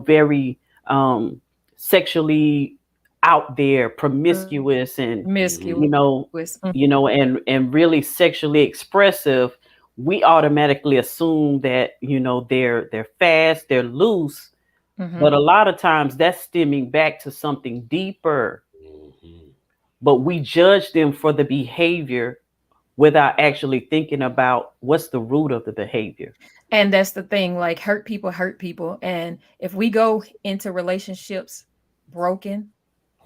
Speaker 4: very um sexually out there, promiscuous, and
Speaker 2: Mhm.
Speaker 4: you know
Speaker 5: Promiscuous.
Speaker 4: and really sexually expressive. We automatically assume that they're fast, they're loose,
Speaker 5: Mm-hmm.
Speaker 4: but a lot of times that's stemming back to something deeper.
Speaker 2: Mhm.
Speaker 4: But we judge them for the behavior without actually thinking about what's the root of the behavior.
Speaker 5: And that's the thing, like hurt people. And if we go into relationships broken,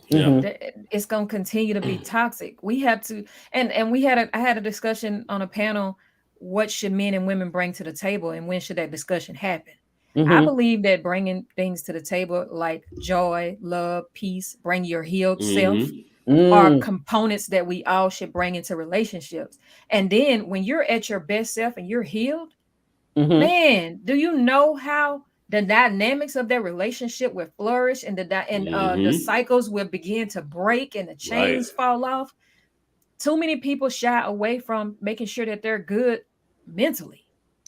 Speaker 2: Yeah.
Speaker 4: Hmm.
Speaker 5: it's going to continue to be toxic. We have to, and I had a discussion on a panel. What should men and women bring to the table, and when should that discussion happen? I
Speaker 4: Hmm.
Speaker 5: believe that bringing things to the table like joy, love, peace, bring your healed self,
Speaker 2: Mhm.
Speaker 5: are
Speaker 4: Mm.
Speaker 5: components that we all should bring into relationships. And then when you're at your best self and you're healed,
Speaker 4: Hmm.
Speaker 5: man, do you know how the dynamics of their relationship will flourish, and the
Speaker 2: Mhm.
Speaker 5: cycles will begin to break and the
Speaker 2: Right.
Speaker 5: chains fall off? Too many people shy away from making sure that they're good mentally.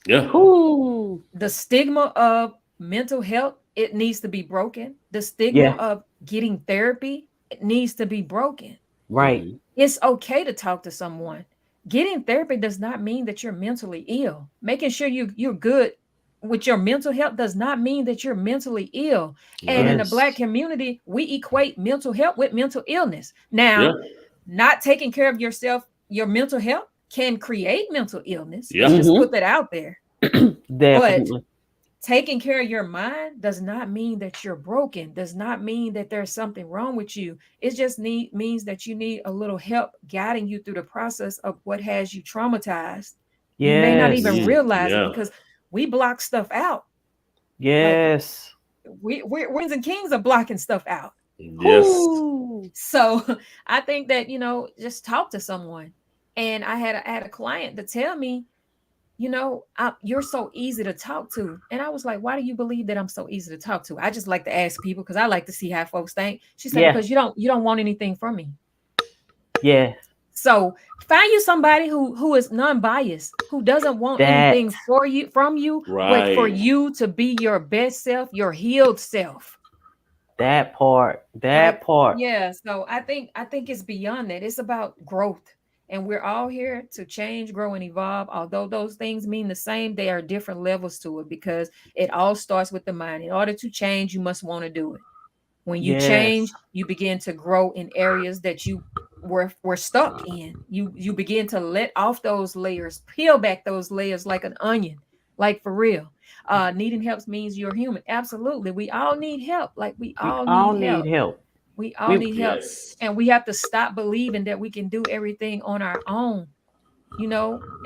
Speaker 2: Yeah.
Speaker 4: Whoo.
Speaker 5: The stigma of mental health, it needs to be broken. The stigma
Speaker 4: Yeah.
Speaker 5: of getting therapy, it needs to be broken.
Speaker 4: Right.
Speaker 2: Mhm.
Speaker 5: It's okay to talk to someone. Getting therapy does not mean that you're mentally ill. Making sure you're good with your mental health does not mean that you're mentally ill. And in
Speaker 2: Right.
Speaker 5: the Black
Speaker 4: Yes.
Speaker 5: community, we equate mental health with mental illness.
Speaker 2: Yeah.
Speaker 5: Now, not taking care of yourself, your mental health can create mental illness. Let's
Speaker 2: Yeah.
Speaker 5: just
Speaker 4: Hmm.
Speaker 5: put that out there. But
Speaker 4: Definitely.
Speaker 5: taking care of your mind does not mean that you're broken, does not mean that there's something wrong with you. It just means that you need a little help guiding you through the process of what has you traumatized. You may not even
Speaker 4: Yes.
Speaker 2: Mhm.
Speaker 5: realize it
Speaker 2: Yeah.
Speaker 5: because we block stuff out. Like
Speaker 4: Yes.
Speaker 5: we're queens and kings are blocking stuff out.
Speaker 2: Yes.
Speaker 4: Whoo.
Speaker 5: So I think that, just talk to someone. And I had a client to tell me, you're so easy to talk to. And I was like, why do you believe that I'm so easy to talk to? I just like to ask people because I like to see how folks think. She said,
Speaker 4: Yeah.
Speaker 5: because you don't want anything from me.
Speaker 4: Yes.
Speaker 5: So find you somebody who is non-biased, who doesn't want
Speaker 4: That
Speaker 5: anything for you from you, but for
Speaker 2: Right.
Speaker 5: you to be your best self, your healed self.
Speaker 4: that part. That
Speaker 5: Like,
Speaker 4: part.
Speaker 5: yeah, so I think it's beyond that. It's about growth. And we're all here to change, grow, and evolve. Although those things mean the same, they are different levels to it because it all starts with the mind. In order to change, you must want to do it. When you
Speaker 4: Yes.
Speaker 5: change, you begin to grow in areas that you were stuck in. You begin to let off those layers, peel back those layers like an onion, like for real. Needing help means you're human. Absolutely. We all need help. Like we
Speaker 4: We
Speaker 5: all
Speaker 4: all
Speaker 5: need
Speaker 4: need
Speaker 5: help.
Speaker 4: help.
Speaker 5: We all
Speaker 4: We
Speaker 5: need help.
Speaker 2: Yes.
Speaker 5: And we have to stop believing that we can do everything on our own,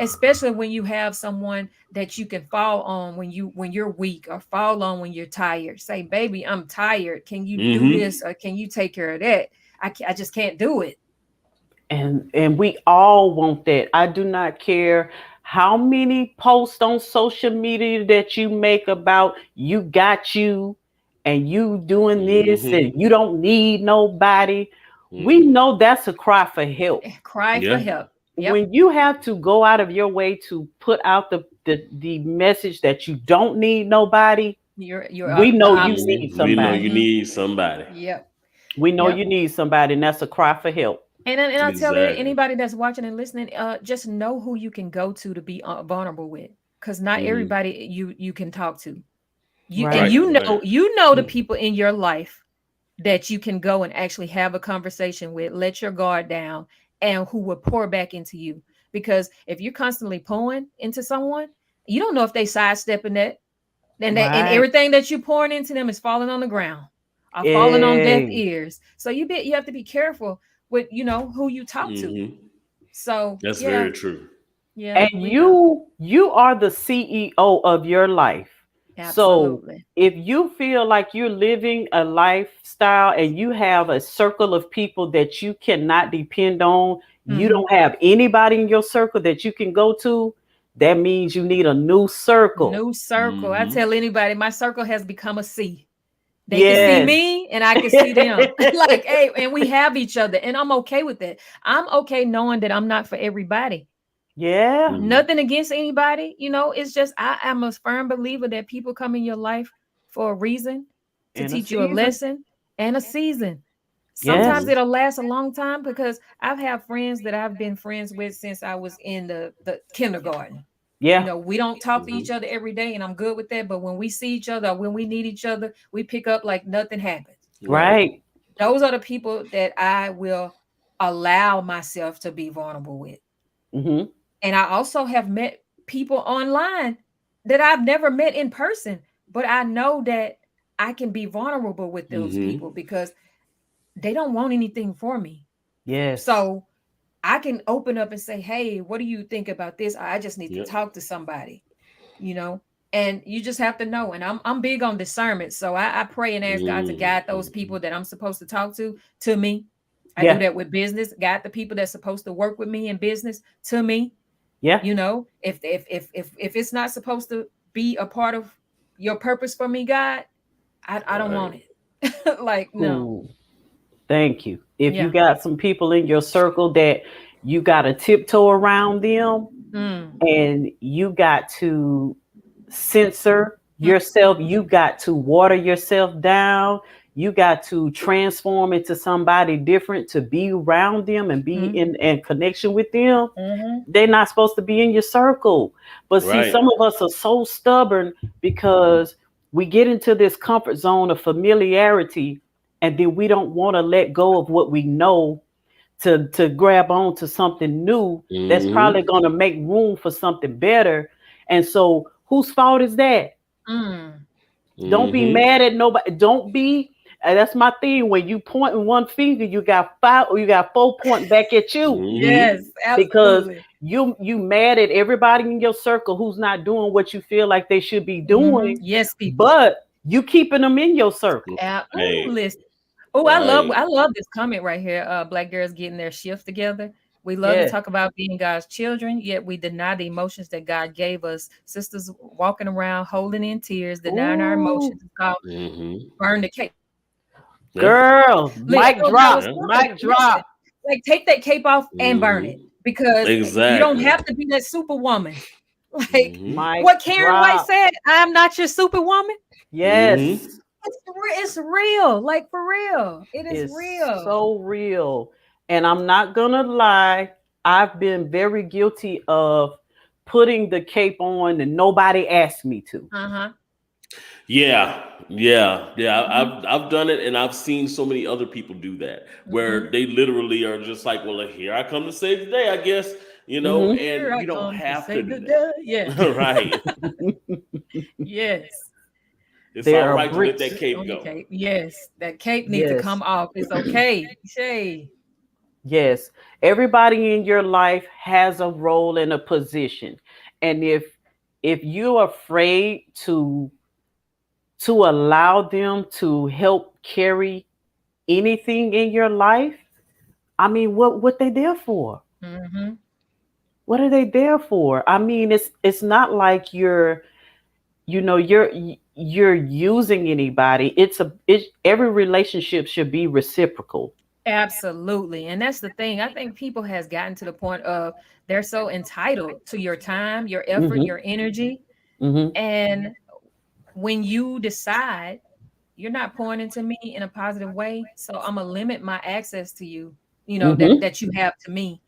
Speaker 5: especially when you have someone that you can fall on when you're weak, or fall on when you're tired. Say, baby, I'm tired. Can you do
Speaker 2: Mm-hmm.
Speaker 5: this, or can you take care of that? I just can't do it.
Speaker 4: and we all want that. I do not care how many posts on social media that you make about you got you and you doing this
Speaker 2: Mm-hmm.
Speaker 4: and you don't need nobody. We
Speaker 2: Mm-hmm.
Speaker 4: know that's a cry for help.
Speaker 5: Cry for
Speaker 2: Yeah.
Speaker 5: help. Yep.
Speaker 4: When you have to go out of your way to put out the message that you don't need nobody,
Speaker 5: You're
Speaker 4: we
Speaker 5: the
Speaker 4: know you
Speaker 5: opposite.
Speaker 4: need
Speaker 2: Mm-hmm. We know
Speaker 4: somebody.
Speaker 2: you
Speaker 5: Hmm.
Speaker 2: need somebody.
Speaker 5: Yep.
Speaker 4: We know
Speaker 5: Yep.
Speaker 4: you need somebody, and that's a cry for help.
Speaker 5: And I'll tell
Speaker 2: Exactly.
Speaker 5: anybody that's watching and listening, just know who you can go to be vulnerable with, because not
Speaker 2: Mm-hmm.
Speaker 5: everybody you can talk to. You and
Speaker 4: Right.
Speaker 2: Right. Right.
Speaker 5: you know the people in your life that you can go and actually have a conversation with, let your guard down, and who will pour back into you. Because if you're constantly pouring into someone, you don't know if they sidestepping that, and
Speaker 4: Right.
Speaker 5: everything that you're pouring into them is falling on the ground, or falling on deaf
Speaker 4: Hey.
Speaker 5: ears. So you have to be careful with who you talk to.
Speaker 2: Mm-hmm.
Speaker 5: So
Speaker 2: That's
Speaker 5: yeah,
Speaker 2: very true.
Speaker 5: yeah,
Speaker 4: And
Speaker 5: we got
Speaker 4: you are the CEO of your life. So
Speaker 5: absolutely.
Speaker 4: if you feel like you're living a lifestyle and you have a circle of people that you cannot depend on, you
Speaker 5: Hmm.
Speaker 4: don't have anybody in your circle that you can go to, that means you need a new circle.
Speaker 5: New circle. I
Speaker 2: Mm-hmm.
Speaker 5: tell anybody, my circle has become a C. They can see
Speaker 4: Yes.
Speaker 5: me and I can see them. Like, hey, and we have each other. And I'm okay with that. I'm okay knowing that I'm not for everybody.
Speaker 4: Yeah.
Speaker 2: Mm-hmm.
Speaker 5: Nothing against anybody. It's just I am a firm believer that people come in your life for a reason, to
Speaker 4: In a
Speaker 5: teach you a
Speaker 4: season.
Speaker 5: lesson and a season.
Speaker 4: Yes.
Speaker 5: Sometimes it'll last a long time, because I've had friends that I've been friends with since I was in the kindergarten.
Speaker 4: Yeah.
Speaker 5: We don't talk to each
Speaker 2: Mm-hmm.
Speaker 5: other every day, and I'm good with that. But when we see each other, or when we need each other, we pick up like nothing happened.
Speaker 2: Right.
Speaker 4: Right.
Speaker 5: Those are the people that I will allow myself to be vulnerable with.
Speaker 4: Hmm.
Speaker 5: And I also have met people online that I've never met in person, but I know that I can be vulnerable with those
Speaker 2: Mm-hmm.
Speaker 5: people because they don't want anything for me.
Speaker 4: Yes.
Speaker 5: So I can open up and say, hey, what do you think about this? I just need to
Speaker 2: Yep.
Speaker 5: talk to somebody, you know? And you just have to know. And I'm big on discernment. So I pray and ask God to guide those
Speaker 2: Mm-hmm.
Speaker 5: people that I'm supposed to talk to me. I do
Speaker 4: Yeah.
Speaker 5: that with business, guide the people that's supposed to work with me in business to me.
Speaker 4: Yeah.
Speaker 5: If it's not supposed to be a part of your purpose for me, God, I don't want
Speaker 2: Right.
Speaker 5: it. Like, no.
Speaker 4: Cool. Thank you. If you
Speaker 5: Yeah.
Speaker 4: got some people in your circle that you got to tiptoe around them
Speaker 5: Mm.
Speaker 4: and you got to censor
Speaker 5: Mm.
Speaker 4: yourself, you got to water yourself down, you got to transform into somebody different to be around them and be
Speaker 5: Mm.
Speaker 4: in connection with them,
Speaker 5: Mm-hmm.
Speaker 4: they're not supposed to be in your circle. But see,
Speaker 2: Right.
Speaker 4: some of us are so stubborn because we get into this comfort zone of familiarity and then we don't want to let go of what we know to grab on to something new that's probably
Speaker 2: Mm-hmm.
Speaker 4: going to make room for something better. And so whose fault is that?
Speaker 5: Mm.
Speaker 4: Don't be
Speaker 2: Mm-hmm.
Speaker 4: mad at nobody. Don't be. That's my thing. When you point in one finger, you got five or you got four pointing back at you
Speaker 2: Mm-hmm.
Speaker 5: Yes,
Speaker 4: because
Speaker 5: absolutely.
Speaker 4: you mad at everybody in your circle who's not doing what you feel like they should be
Speaker 5: Hmm.
Speaker 4: doing,
Speaker 5: Yes, people.
Speaker 4: but you keeping them in your circle.
Speaker 5: Ooh,
Speaker 2: Right.
Speaker 5: listen. Oh, I love
Speaker 2: Right.
Speaker 5: I love this comment right here. Black girls getting their shift together. We love to
Speaker 4: Yes.
Speaker 5: talk about being God's children, yet we deny the emotions that God gave us. Sisters walking around holding in tears, denying our
Speaker 4: Ooh,
Speaker 5: emotions. It's called
Speaker 2: Mm-hmm.
Speaker 5: burn the cape.
Speaker 2: Yeah.
Speaker 4: girl,
Speaker 5: I
Speaker 4: mic
Speaker 5: told you I was
Speaker 4: drop,
Speaker 2: Yeah.
Speaker 5: good.
Speaker 4: mic
Speaker 5: Listen,
Speaker 4: drop.
Speaker 5: like take that cape off and burn it
Speaker 2: Mm-hmm.
Speaker 5: because you don't
Speaker 2: Exactly.
Speaker 5: have to be that superwoman. Like
Speaker 2: Mm-hmm.
Speaker 4: Mic
Speaker 5: what Karen White
Speaker 4: drop.
Speaker 5: said, I'm not your superwoman.
Speaker 2: Mm-hmm.
Speaker 4: Yes,
Speaker 5: It's real, like for real. It is
Speaker 4: it's
Speaker 5: real.
Speaker 4: so real. And I'm not gonna lie, I've been very guilty of putting the cape on and nobody asked me to.
Speaker 5: Uh-huh.
Speaker 2: Yeah, yeah.
Speaker 5: Hmm.
Speaker 2: I've done it, and I've seen so many other people do that, where
Speaker 5: Hmm.
Speaker 2: they literally are just like, "Well, here I come to save the day, I guess,"
Speaker 4: Hmm.
Speaker 5: Here
Speaker 2: and
Speaker 5: I
Speaker 2: you don't
Speaker 5: come to
Speaker 2: have to
Speaker 5: save
Speaker 2: do
Speaker 5: the day. Yeah.
Speaker 2: that, right?
Speaker 5: Yes.
Speaker 2: It's all
Speaker 4: There are
Speaker 2: right to let
Speaker 5: Put
Speaker 2: that
Speaker 4: bricks.
Speaker 5: it
Speaker 2: cape
Speaker 5: on your
Speaker 2: go.
Speaker 5: cape. Yes. That cape needs to
Speaker 4: Yes.
Speaker 5: come off. It's okay. Shay.
Speaker 4: Yes, everybody in your life has a role and a position. And if you're afraid to allow them to help carry anything in your life, I mean, what they there for?
Speaker 5: Hmm.
Speaker 4: What are they there for? I mean, it's not like you're using anybody. Every relationship should be reciprocal.
Speaker 5: Absolutely. And that's the thing. I think people has gotten to the point of they're so entitled to your time, your effort,
Speaker 4: Mhm.
Speaker 5: your energy.
Speaker 4: Mhm.
Speaker 5: And when you decide you're not pouring into me in a positive way, so I'm gonna limit my access to you,
Speaker 4: Mhm.
Speaker 5: that you have to me.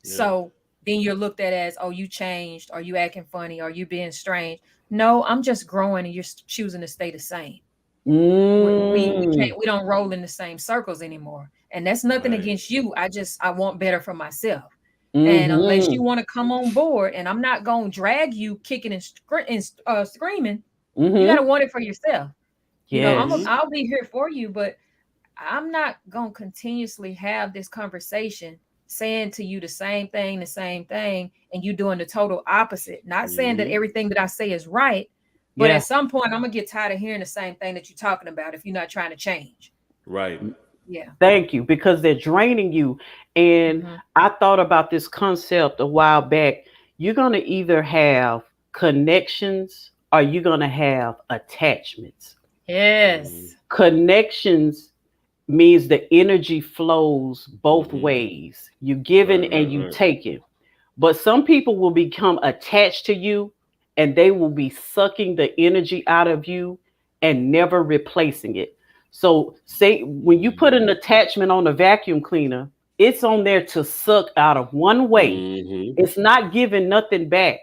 Speaker 2: Yeah,
Speaker 5: So then you're looked at as, oh, you changed, or you acting funny, or you being strange. No, I'm just growing and you're choosing to stay the same. We
Speaker 4: Mm.
Speaker 5: can't, we don't roll in the same circles anymore. And that's nothing
Speaker 2: right.
Speaker 5: against you. I want better for myself. And unless you
Speaker 4: Mhm.
Speaker 5: want to come on board, and I'm not going to drag you kicking and, screaming, you got to
Speaker 4: Mhm.
Speaker 5: want it for yourself.
Speaker 4: Yes.
Speaker 5: I'll be here for you, but I'm not going to continuously have this conversation saying to you the same thing, and you doing the total opposite. Not saying that
Speaker 2: Mm-hmm.
Speaker 5: everything that I say is right, but at
Speaker 4: Yeah.
Speaker 5: some point, I'm going to get tired of hearing the same thing that you're talking about if you're not trying to change.
Speaker 2: Right.
Speaker 5: Yeah.
Speaker 4: Thank you, because they're draining you. And
Speaker 5: Hmm.
Speaker 4: I thought about this concept a while back. You're going to either have connections or you're going to have attachments.
Speaker 2: Mm-hmm.
Speaker 5: Yes.
Speaker 4: Connections means the energy flows both
Speaker 2: Mm-hmm.
Speaker 4: ways. You giving
Speaker 2: Right.
Speaker 4: and
Speaker 2: Right.
Speaker 4: you
Speaker 2: Right.
Speaker 4: taking. But some people will become attached to you and they will be sucking the energy out of you and never replacing it. So, say when you put an
Speaker 2: Mm-hmm.
Speaker 4: attachment on a vacuum cleaner, it's on there to suck out of one way.
Speaker 2: Mm-hmm.
Speaker 4: It's not giving nothing back.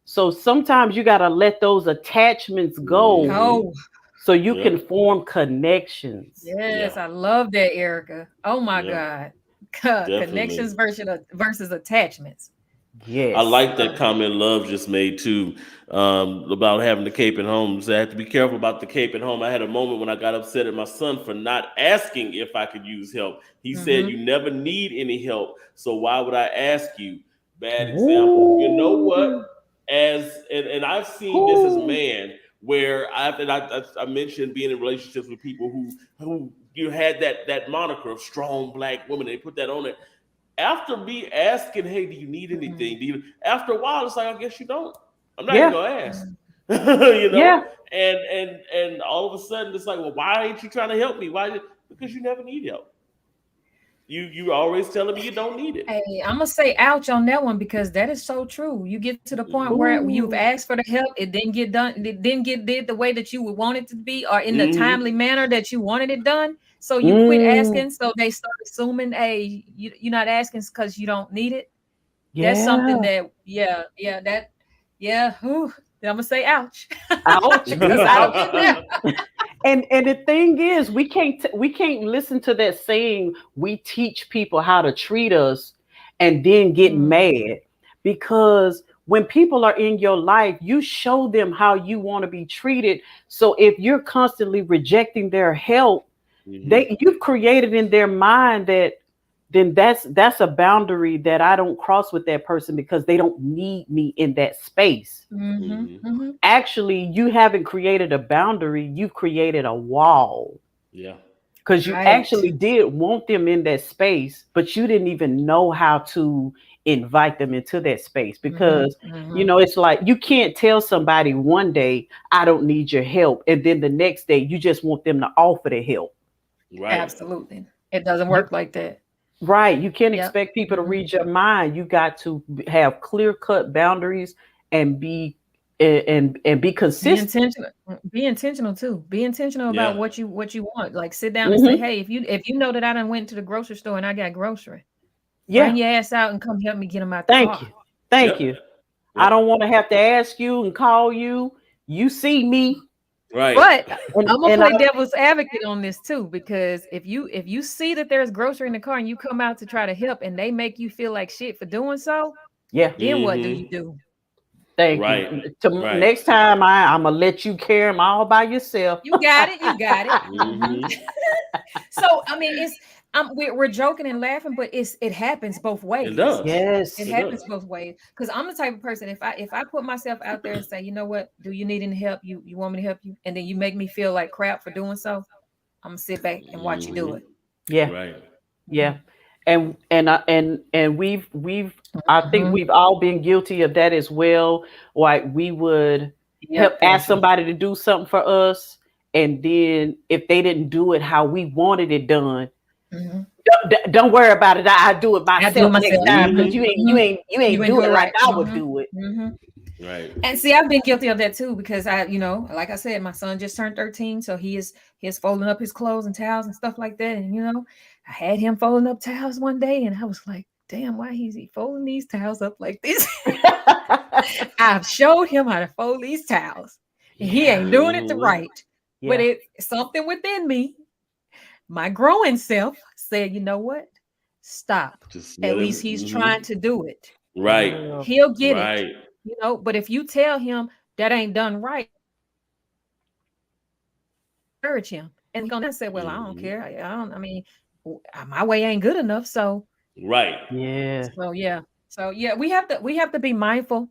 Speaker 4: So, sometimes you got to let those attachments go
Speaker 2: Mm-hmm.
Speaker 5: Go.
Speaker 4: so you
Speaker 2: Yep.
Speaker 4: can form connections.
Speaker 2: Yeah.
Speaker 5: Yes, I love that, Erica. Oh my
Speaker 2: Yeah.
Speaker 5: God.
Speaker 2: Definitely.
Speaker 5: Connections versus attachments.
Speaker 2: I
Speaker 4: Yes.
Speaker 2: like that comment Love just made too, about having the cape at home. So I have to be careful about the cape at home. I had a moment when I got upset at my son for not asking if I could use help. He said,
Speaker 5: Hmm.
Speaker 2: "You never need any help, so why would I ask you?" Bad example. You know what?
Speaker 4: Ooh.
Speaker 2: And I've seen this as a
Speaker 4: Ooh.
Speaker 2: man where I mentioned being in relationships with people who you had that moniker of strong black woman. They put that on it after me asking, "Hey, do you need anything?" After a while, it's like, I guess you don't. I'm not even
Speaker 4: Yeah.
Speaker 2: gonna ask, you know.
Speaker 4: Yeah.
Speaker 2: And all of a sudden, it's like, well, why ain't you trying to help me? Why? Because you never need help. You always telling me you don't need it.
Speaker 5: Hey, I'm gonna say ouch on that one because that is so true. You get to the point
Speaker 2: Mm-hmm.
Speaker 5: where you've
Speaker 4: Ooh.
Speaker 5: asked for the help, it didn't get done, it didn't get did the way that you would want it to be, or in the timely
Speaker 2: Mm-hmm.
Speaker 5: manner that you wanted it done. So you quit
Speaker 4: Mm.
Speaker 5: asking. So they start assuming, hey, you're not asking because you don't need it. That's something
Speaker 4: Yeah.
Speaker 5: that, whew, I'm gonna say ouch.
Speaker 4: Ouch.
Speaker 5: Because I've been there.
Speaker 4: And the thing is, we can't listen to that saying, we teach people how to treat us and then get
Speaker 5: Mm,
Speaker 4: mad, because when people are in your life, you show them how you want to be treated. So if you're constantly rejecting their help,
Speaker 2: Mm-hmm.
Speaker 4: you've created in their mind that then that's a boundary that I don't cross with that person because they don't need me in that space.
Speaker 5: mm-hmm,
Speaker 2: Mm-hmm.
Speaker 5: mm-hmm.
Speaker 4: Actually, you haven't created a boundary, you've created a wall.
Speaker 2: Yeah.
Speaker 4: because you
Speaker 5: Right.
Speaker 4: actually did want them in that space, but you didn't even know how to invite them into that space because it's like you can't tell somebody one day I don't need your help, and then the next day you just want them to offer the help.
Speaker 2: Right.
Speaker 5: Absolutely. It doesn't
Speaker 4: You
Speaker 5: work like that.
Speaker 4: right, you can't
Speaker 5: Yep.
Speaker 4: expect people to read your mind. You got to have clear cut boundaries and and be
Speaker 5: Be
Speaker 4: consistent.
Speaker 5: intentional. Be intentional too. Be intentional about
Speaker 2: Yeah.
Speaker 5: what you want. Like sit down and say,
Speaker 4: Hmm.
Speaker 5: hey, if you know that I done went to the grocery store and I got grocery,
Speaker 4: Yeah,
Speaker 5: bring your ass out and come help me get them out the
Speaker 4: thank
Speaker 5: car.
Speaker 4: you, thank
Speaker 2: Yep.
Speaker 4: you. I
Speaker 2: Yep.
Speaker 4: don't want to have to ask you and call you. You see me,
Speaker 2: Right.
Speaker 5: But I'm gonna
Speaker 4: and I
Speaker 5: play devil's advocate on this too, because if you see that there's grocery in the car and you come out to try to help and they make you feel like shit for doing so,
Speaker 4: yeah,
Speaker 5: then what do you
Speaker 2: Mm-hmm.
Speaker 5: do?
Speaker 4: thank you.
Speaker 2: Right. Right.
Speaker 4: Next time I'm gonna let you carry them all by yourself.
Speaker 5: You got it. You got it.
Speaker 2: Mm-hmm.
Speaker 5: So I mean, it's we're joking and laughing, but it happens both
Speaker 2: It
Speaker 5: ways.
Speaker 2: does.
Speaker 5: It
Speaker 4: Yes.
Speaker 2: It does.
Speaker 5: happens both ways. Because I'm the type of person, if I put myself out there and say, you know what, do you need any help? You want me to help you? And then you make me feel like crap for doing so, I'm gonna sit back and watch you do
Speaker 2: Mm-hmm.
Speaker 5: it.
Speaker 4: Yeah.
Speaker 2: Right.
Speaker 4: Yeah. And we've I think
Speaker 5: Mhm.
Speaker 4: we've all been guilty of that as well. Like we would help
Speaker 5: Yep,
Speaker 4: ask
Speaker 5: Portia.
Speaker 4: somebody to do something for us, and then if they didn't do it how we wanted it done,
Speaker 5: Mhm.
Speaker 4: don't worry about it. I do it
Speaker 5: I do it
Speaker 4: myself next
Speaker 5: myself.
Speaker 4: time because
Speaker 2: Mm-hmm.
Speaker 4: you
Speaker 5: You
Speaker 4: ain't
Speaker 5: ain't
Speaker 4: do
Speaker 5: do it
Speaker 4: it like
Speaker 5: right.
Speaker 4: I would do it.
Speaker 2: Right.
Speaker 5: And see, I've been guilty of that too because like I said, my son just turned 13, so he is folding up his clothes and towels and stuff like that. And I had him folding up towels one day, and I was like, "Damn, why is he folding these towels up like this?" I've showed him how to fold these towels, and he
Speaker 4: Yeah.
Speaker 5: ain't doing it the
Speaker 2: Mm-hmm.
Speaker 5: right. But
Speaker 4: Yeah.
Speaker 5: it's something within me, my growing self, said, "You know what? Stop.
Speaker 2: Just
Speaker 5: At
Speaker 2: let
Speaker 5: least
Speaker 2: him.
Speaker 5: he's trying
Speaker 2: Mm-hmm.
Speaker 5: to do it.
Speaker 2: Right.
Speaker 4: Yeah.
Speaker 5: He'll get it."
Speaker 2: Right.
Speaker 5: But if you tell him that ain't done right, encourage him. And he's gonna say, well, I don't
Speaker 2: Mm-hmm.
Speaker 5: care. I don't, I mean, my way ain't good enough. So
Speaker 2: Right.
Speaker 4: Yeah.
Speaker 5: so yeah. So yeah, we have to be mindful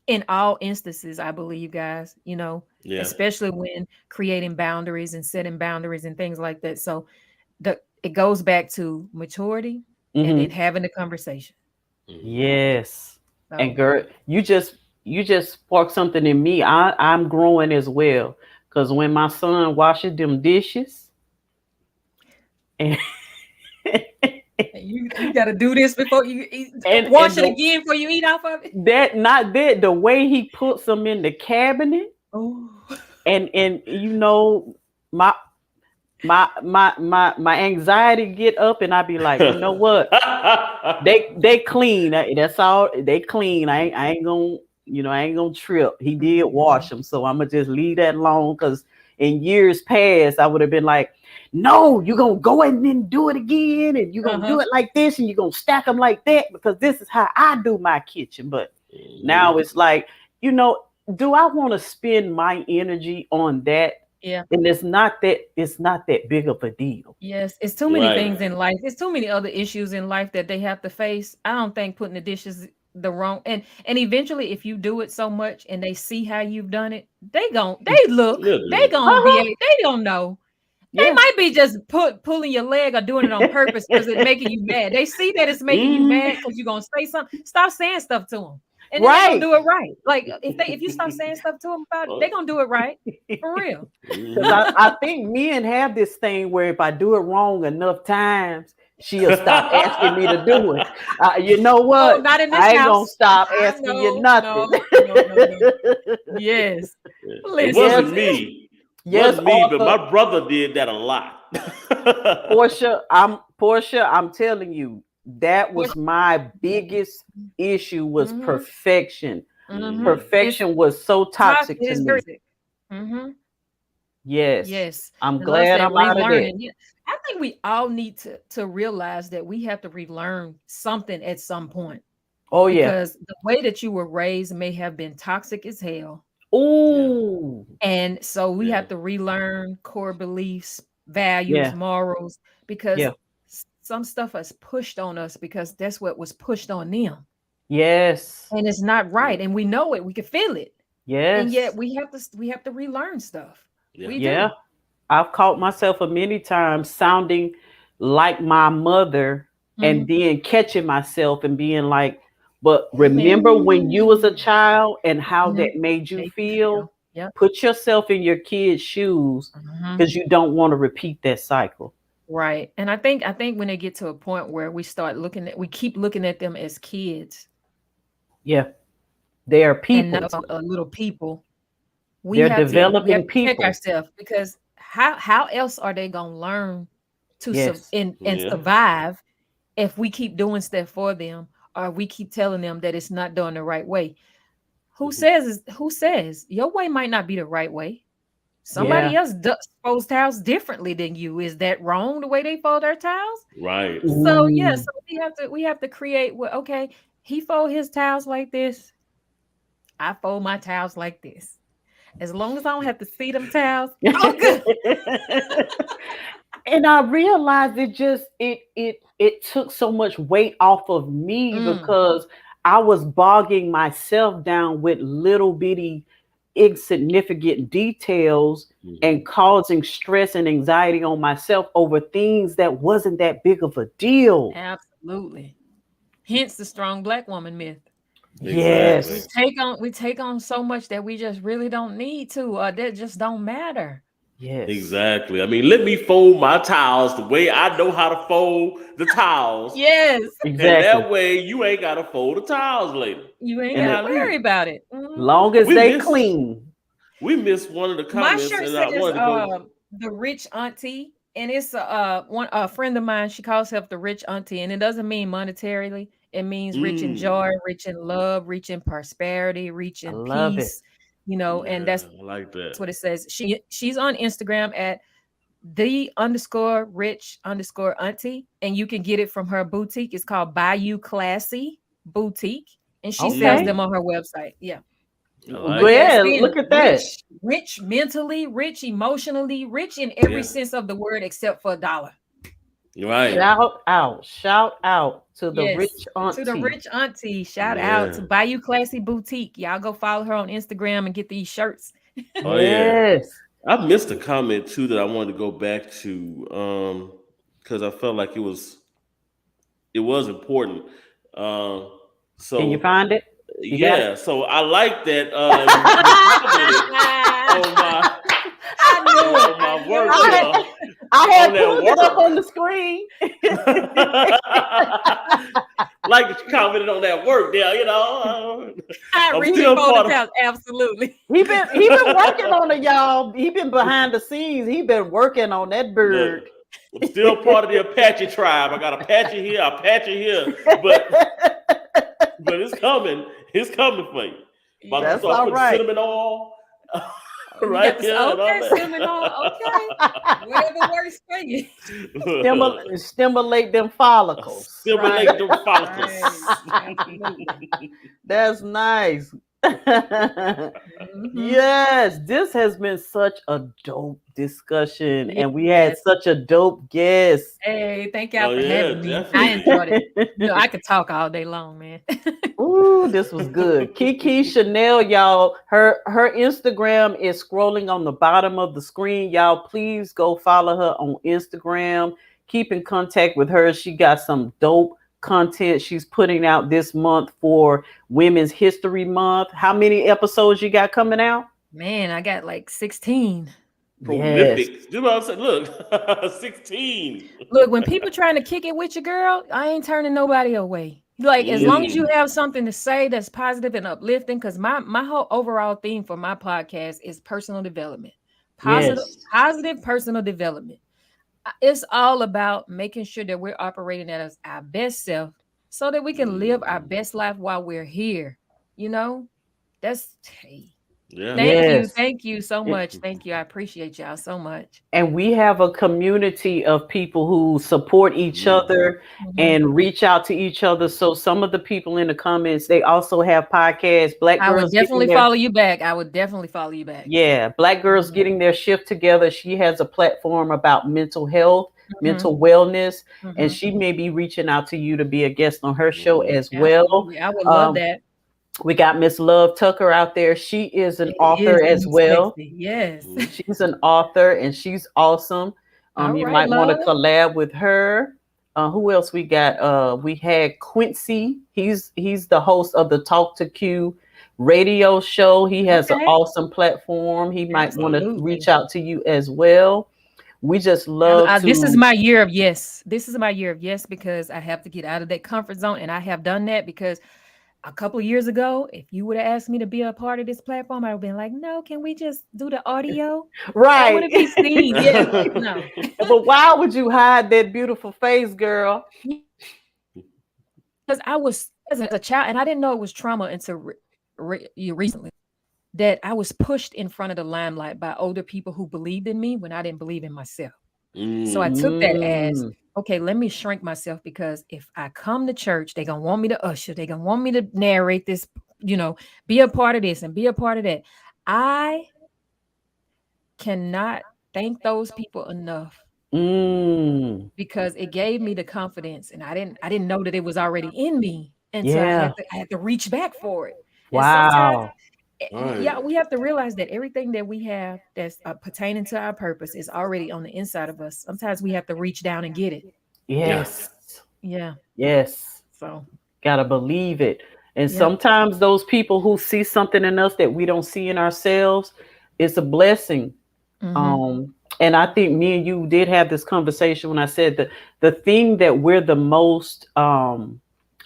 Speaker 5: in all instances, I believe, guys,
Speaker 2: Yeah.
Speaker 5: especially when creating boundaries and setting boundaries and things like that. So it goes back to maturity and then
Speaker 4: Hmm.
Speaker 5: having the conversation.
Speaker 2: Mm-hmm.
Speaker 4: Yes. And
Speaker 5: So
Speaker 4: girl, you just sparked something in me. I'm growing as well. Cause when my son washes them dishes and
Speaker 5: you got to do this before you eat.
Speaker 4: and
Speaker 5: Wash it
Speaker 4: the
Speaker 5: again before you eat off of it.
Speaker 4: that not that the way he puts them in the cabinet
Speaker 5: Oh.
Speaker 4: and my my anxiety get up and I be like, you know what? They clean. That's all. They clean. I ain't gonna I ain't gonna trip. He did wash them, so I'm gonna just leave that alone. Cause in years past, I would have been like, no, you're gonna go and then do it again, and you're gonna
Speaker 5: Uh-huh.
Speaker 4: do it like this, and you're gonna stack them like that because this is how I do my kitchen. But now
Speaker 2: Mm-hmm.
Speaker 4: it's like, do I want to spend my energy on that?
Speaker 5: Yeah.
Speaker 4: And it's not that big of a deal.
Speaker 5: Yes, it's too many
Speaker 2: Right.
Speaker 5: things in life. It's too many other issues in life that they have to face. I don't think putting the dishes the wrong and eventually if you do it so much and they see how you've done it, they
Speaker 2: Literally.
Speaker 5: gonna
Speaker 4: Uh-huh.
Speaker 5: they gonna know. They
Speaker 4: Yeah.
Speaker 5: might be just pulling your leg or doing it on purpose because it's making you mad. They see that it's making you
Speaker 2: Mm-hmm.
Speaker 5: mad because you're gonna say something. Stop saying stuff to them, and then they're gonna
Speaker 4: Right.
Speaker 5: do it right. Like if you stop saying stuff to them about it, they're gonna do it right for real.
Speaker 4: Because
Speaker 2: Mm-hmm.
Speaker 4: I think men have this thing where if I do it wrong enough times, she'll stop asking me to do it. You know
Speaker 5: Oh,
Speaker 4: what?
Speaker 5: not in this
Speaker 4: I ain't gonna
Speaker 5: house.
Speaker 4: stop
Speaker 5: I
Speaker 4: asking you
Speaker 5: know,
Speaker 4: nothing.
Speaker 5: no, no, no, no. Yes.
Speaker 2: It
Speaker 4: Yes,
Speaker 2: wasn't
Speaker 5: Listen.
Speaker 2: me.
Speaker 4: yes,
Speaker 2: Wasn't me, but
Speaker 4: Arthur.
Speaker 2: my brother did that a lot.
Speaker 4: Portia, I'm telling you, that was my biggest issue was
Speaker 5: Mm-hmm.
Speaker 4: perfection.
Speaker 5: Mm-hmm.
Speaker 2: Mm-hmm.
Speaker 5: It's
Speaker 4: Perfection was so
Speaker 5: toxic.
Speaker 4: toxic
Speaker 5: It
Speaker 4: to
Speaker 5: is very
Speaker 4: me.
Speaker 5: sick. Mm-hmm.
Speaker 4: Yes.
Speaker 5: Yes.
Speaker 4: I'm
Speaker 5: And like I
Speaker 4: glad
Speaker 5: said,
Speaker 4: I'm out of that.
Speaker 5: relearning. Yeah. I think we all need to realize that we have to relearn something at some point
Speaker 4: Oh yeah.
Speaker 5: because the way that you were raised may have been toxic as hell.
Speaker 2: Yeah.
Speaker 4: Ooh.
Speaker 5: And so we
Speaker 2: Yeah.
Speaker 5: have to relearn core beliefs, values,
Speaker 4: Yeah.
Speaker 5: morals, because
Speaker 4: Yeah.
Speaker 5: some stuff is pushed on us because that's what was pushed on them.
Speaker 4: Yes.
Speaker 5: And it's not
Speaker 2: Yeah.
Speaker 5: right. And we know it, we can feel it. And yet
Speaker 4: Yes.
Speaker 5: we have to relearn stuff.
Speaker 2: Yeah.
Speaker 5: We
Speaker 4: Yeah.
Speaker 5: do.
Speaker 4: I've caught myself a many times sounding like my mother and
Speaker 5: Mhm.
Speaker 4: then catching myself and being like, but
Speaker 5: Man.
Speaker 4: remember when you was a child and how
Speaker 5: Mhm.
Speaker 4: that made you
Speaker 5: Make you
Speaker 4: feel?
Speaker 5: feel. Yep.
Speaker 4: Put yourself in your kid's shoes
Speaker 5: Mhm.
Speaker 4: because you don't want to repeat that cycle.
Speaker 5: Right. And I think when they get to a point where we keep looking at them as kids
Speaker 4: Yeah, they are
Speaker 5: and
Speaker 4: people.
Speaker 5: not little people, we
Speaker 4: They're
Speaker 5: have to
Speaker 4: developing
Speaker 5: check
Speaker 4: people.
Speaker 5: ourselves because how else are they gonna learn to
Speaker 4: Yes.
Speaker 5: and
Speaker 2: Yeah.
Speaker 5: survive if we keep doing stuff for them or we keep telling them that it's not done the right way? Who says your way might not be the right way?
Speaker 4: Yeah.
Speaker 5: Somebody else does folds towels differently than you. Is that wrong the way they fold their towels?
Speaker 2: Right.
Speaker 5: So yeah,
Speaker 4: Ooh.
Speaker 5: so we have to create what okay, he fold his towels like this. I fold my towels like this. As long as I don't have to see them towels, all good.
Speaker 4: And I realized it took so much weight off of me
Speaker 5: Mm,
Speaker 4: because I was bogging myself down with little bitty insignificant details
Speaker 2: Mhm.
Speaker 4: and causing stress and anxiety on myself over things that wasn't that big of a deal.
Speaker 5: absolutely. Hence the strong black woman myth.
Speaker 2: Exactly.
Speaker 5: We
Speaker 4: Yes.
Speaker 5: take on so much that we just really don't need to, or that just don't matter.
Speaker 4: Yes.
Speaker 2: Exactly. I mean, let me fold my towels the way I know how to fold the towels,
Speaker 5: Yes,
Speaker 2: and
Speaker 4: Exactly.
Speaker 2: that way you ain't got to fold the towels later.
Speaker 5: you ain't
Speaker 4: And
Speaker 5: got to
Speaker 4: it,
Speaker 5: worry
Speaker 2: Golly,
Speaker 5: about it. Mhm.
Speaker 4: long as
Speaker 2: we
Speaker 4: they
Speaker 2: missed
Speaker 4: clean.
Speaker 2: we missed one of the
Speaker 5: My
Speaker 2: comments,
Speaker 5: shirt
Speaker 2: and I
Speaker 5: says
Speaker 2: wanted to go.
Speaker 5: the rich auntie, and it's a friend of mine. She calls herself the rich auntie, and it doesn't mean monetarily. It means rich in
Speaker 2: Mm,
Speaker 5: joy, rich in love, rich in prosperity, rich
Speaker 4: I
Speaker 5: in
Speaker 4: love it.
Speaker 5: peace. And
Speaker 2: yeah,
Speaker 5: that's
Speaker 2: I like that.
Speaker 5: what it says. She's on Instagram at the_rich_auntie, and you can get it from her boutique. It's called Bayou Classy Boutique, and she sells
Speaker 4: Okay.
Speaker 5: them
Speaker 2: Mm,
Speaker 5: on her website. Yeah.
Speaker 2: I
Speaker 5: But
Speaker 2: like
Speaker 5: yeah,
Speaker 2: it.
Speaker 5: it's
Speaker 4: Yeah,
Speaker 5: saying
Speaker 4: look at that.
Speaker 5: rich mentally, rich emotionally, rich in every
Speaker 2: Yeah,
Speaker 5: sense of the word except for a dollar.
Speaker 2: you're right.
Speaker 4: Shout out to the
Speaker 5: Yes.
Speaker 4: rich
Speaker 5: To the
Speaker 4: auntie.
Speaker 5: rich auntie, shout out to
Speaker 2: Yeah.
Speaker 5: Bayou Classy Boutique. Y'all go follow her on Instagram and get these shirts.
Speaker 2: Oh yeah.
Speaker 4: Yes.
Speaker 2: I missed a comment too that I wanted to go back to, because I felt like it was important. Um,
Speaker 4: Can you
Speaker 2: so
Speaker 4: find it? You got it?
Speaker 2: yeah, so I like that you commented on my
Speaker 5: I knew it.
Speaker 2: on
Speaker 5: I
Speaker 2: my
Speaker 5: knew
Speaker 2: work
Speaker 4: I
Speaker 5: it.
Speaker 4: had,
Speaker 2: here,
Speaker 4: I
Speaker 2: on
Speaker 4: had
Speaker 2: that
Speaker 4: pulled it up
Speaker 2: work.
Speaker 4: on the screen.
Speaker 2: Like that you commented on that work there,
Speaker 5: I
Speaker 2: I'm
Speaker 5: reach and
Speaker 2: still
Speaker 5: fold
Speaker 2: part
Speaker 5: it
Speaker 2: of.
Speaker 5: out. Absolutely.
Speaker 4: he been working on it, y'all. He been behind the scenes. He been working on that
Speaker 2: Look,
Speaker 4: bird.
Speaker 2: I'm still part of the Apache tribe. I got Apache here, Apache here, but it's coming. It's coming for you. About to
Speaker 4: That's
Speaker 5: Yes.
Speaker 2: start
Speaker 4: all
Speaker 2: putting
Speaker 4: right.
Speaker 2: cinnamon oil
Speaker 5: You
Speaker 2: right
Speaker 5: got to say,
Speaker 2: here and all
Speaker 5: okay,
Speaker 2: that.
Speaker 5: cinnamon oil. Okay. Whatever works for you.
Speaker 4: Stimulate them follicles.
Speaker 5: Right.
Speaker 2: Stimulate them
Speaker 5: Right.
Speaker 2: follicles.
Speaker 5: Absolutely.
Speaker 4: That's nice.
Speaker 5: Hmm.
Speaker 4: Yes, this has been such a dope discussion, and we had
Speaker 5: Yes.
Speaker 4: such a dope guest.
Speaker 5: Hey, thank y'all
Speaker 2: Oh
Speaker 5: for
Speaker 2: yeah,
Speaker 5: having me. I
Speaker 2: definitely.
Speaker 5: enjoyed it. I could talk all day long, man.
Speaker 4: Ooh, this was good. Kiki Chanel, y'all. Her Instagram is scrolling on the bottom of the screen. Y'all, please go follow her on Instagram. Keep in contact with her. She got some dope content she's putting out this month for Women's History Month. How many episodes you got coming out?
Speaker 5: Man, I got like 16.
Speaker 4: Yes.
Speaker 2: Prolific. You know what I'm saying? Look, 16.
Speaker 5: Look, when people trying to kick it with your girl, I ain't turning nobody away. Like as long as you
Speaker 2: Mm,
Speaker 5: have something to say that's positive and uplifting, because my whole overall theme for my podcast is personal development. Positive,
Speaker 4: Yes.
Speaker 5: positive personal development. It's all about making sure that we're operating at our best self so that we can live our
Speaker 2: mm,
Speaker 5: best life while we're here. You know, that's hey.
Speaker 2: yeah.
Speaker 5: Thank you.
Speaker 4: Yes.
Speaker 5: Thank you so much. Thank you. I appreciate y'all so much.
Speaker 4: And we have a community of people who support each
Speaker 2: Mhm.
Speaker 4: other
Speaker 5: Mhm.
Speaker 4: and reach out to each other. So some of the people in the comments, they also have podcasts. Black
Speaker 5: I would
Speaker 4: girls getting
Speaker 5: definitely
Speaker 4: their
Speaker 5: follow you back. I would definitely follow you back.
Speaker 4: yeah, Black girls
Speaker 5: Mhm.
Speaker 4: getting their shift together. She has a platform about mental health,
Speaker 5: Mhm.
Speaker 4: mental wellness, and
Speaker 5: Mhm.
Speaker 4: she may be reaching out to you to be a guest on her show
Speaker 2: Mhm.
Speaker 4: as well.
Speaker 5: Absolutely. I would love
Speaker 4: Um,
Speaker 5: that.
Speaker 4: We got Miss Love Tucker out there. She is an
Speaker 5: It is
Speaker 4: author as
Speaker 5: indeed
Speaker 4: well.
Speaker 5: sexy. Yes.
Speaker 4: She's an author and she's awesome.
Speaker 5: All
Speaker 4: You
Speaker 5: right,
Speaker 4: might want to
Speaker 5: love.
Speaker 4: collab with her. Who else we got? We had Quincy. He's the host of the Talk to Q radio show. He has an
Speaker 5: Okay.
Speaker 4: awesome platform. He might want to
Speaker 5: Absolutely.
Speaker 4: reach out to you as well. We just love to.
Speaker 5: This is my year of yes. This is my year of yes, because I have to get out of that comfort zone, and I have done that because a couple of years ago, if you would have asked me to be a part of this platform, I would have been like, no, can we just do the audio? I
Speaker 4: Right.
Speaker 5: want to be seen. Yeah, like, no.
Speaker 4: But why would you hide that beautiful face, girl?
Speaker 5: Because I was, as a child, and I didn't know it was trauma until recently, that I was pushed in front of the limelight by older people who believed in me when I didn't believe in myself. So I took that as, okay, let me shrink myself, because if I come to church, they're going to want me to usher. They're going to want me to narrate this, be a part of this and be a part of that. I cannot thank those people enough, because it gave me the confidence, and I didn't know that it was already in me. And so I had to reach back for it.
Speaker 4: Wow.
Speaker 5: Yeah, we have to realize that everything that we have that's pertaining to our purpose is already on the inside of us. Sometimes we have to reach down and get it.
Speaker 4: Yes.
Speaker 5: Yeah.
Speaker 4: Yes.
Speaker 5: So
Speaker 4: gotta believe it. And sometimes those people who see something in us that we don't see in ourselves, it's a blessing. And I think me and you did have this conversation when I said that the thing that we're the most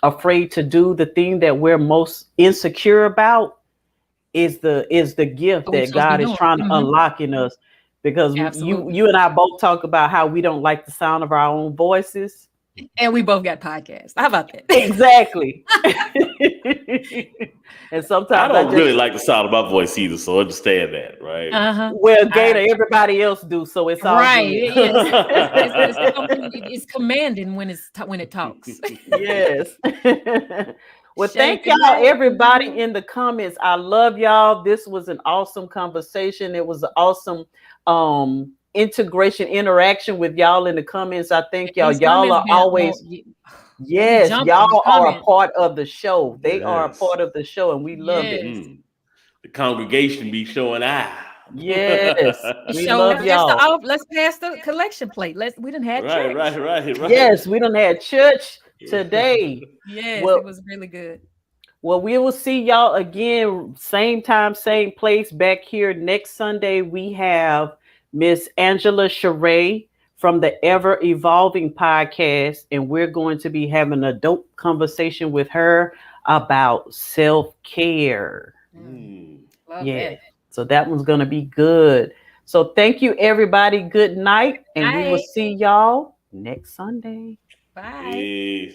Speaker 4: afraid to do, the thing that we're most insecure about, is the gift that God is trying to unlock in us. Because you and I both talk about how we don't like the sound of our own voices.
Speaker 5: And we both got podcasts. How about that?
Speaker 4: Exactly. And sometimes
Speaker 2: I don't really like the sound of my voice either, so understand that, right?
Speaker 4: Well, Gator, everybody else do, so it's all
Speaker 5: right.
Speaker 4: good.
Speaker 5: It's commanding when it talks.
Speaker 4: Yes. Well, thank y'all, everybody in the comments. I love y'all. This was an awesome conversation. It was an awesome interaction with y'all in the comments. I thank y'all. Y'all are always, yes, y'all are a part of the show. They are a part of the show, and we love it.
Speaker 2: The congregation be showing out.
Speaker 4: Yes, we love y'all.
Speaker 5: Let's pass the collection plate. We done had church.
Speaker 2: Right.
Speaker 4: Yes, we done had church today.
Speaker 5: Yes, it was really good.
Speaker 4: Well, we will see y'all again, same time, same place, back here next Sunday. We have Miss Angela Sheree from the Ever Evolving podcast, and we're going to be having a dope conversation with her about self-care.
Speaker 5: Love it.
Speaker 4: So that one's going to be good. So thank you, everybody. Good night, and we will see y'all next Sunday.
Speaker 5: Bye.
Speaker 2: Peace.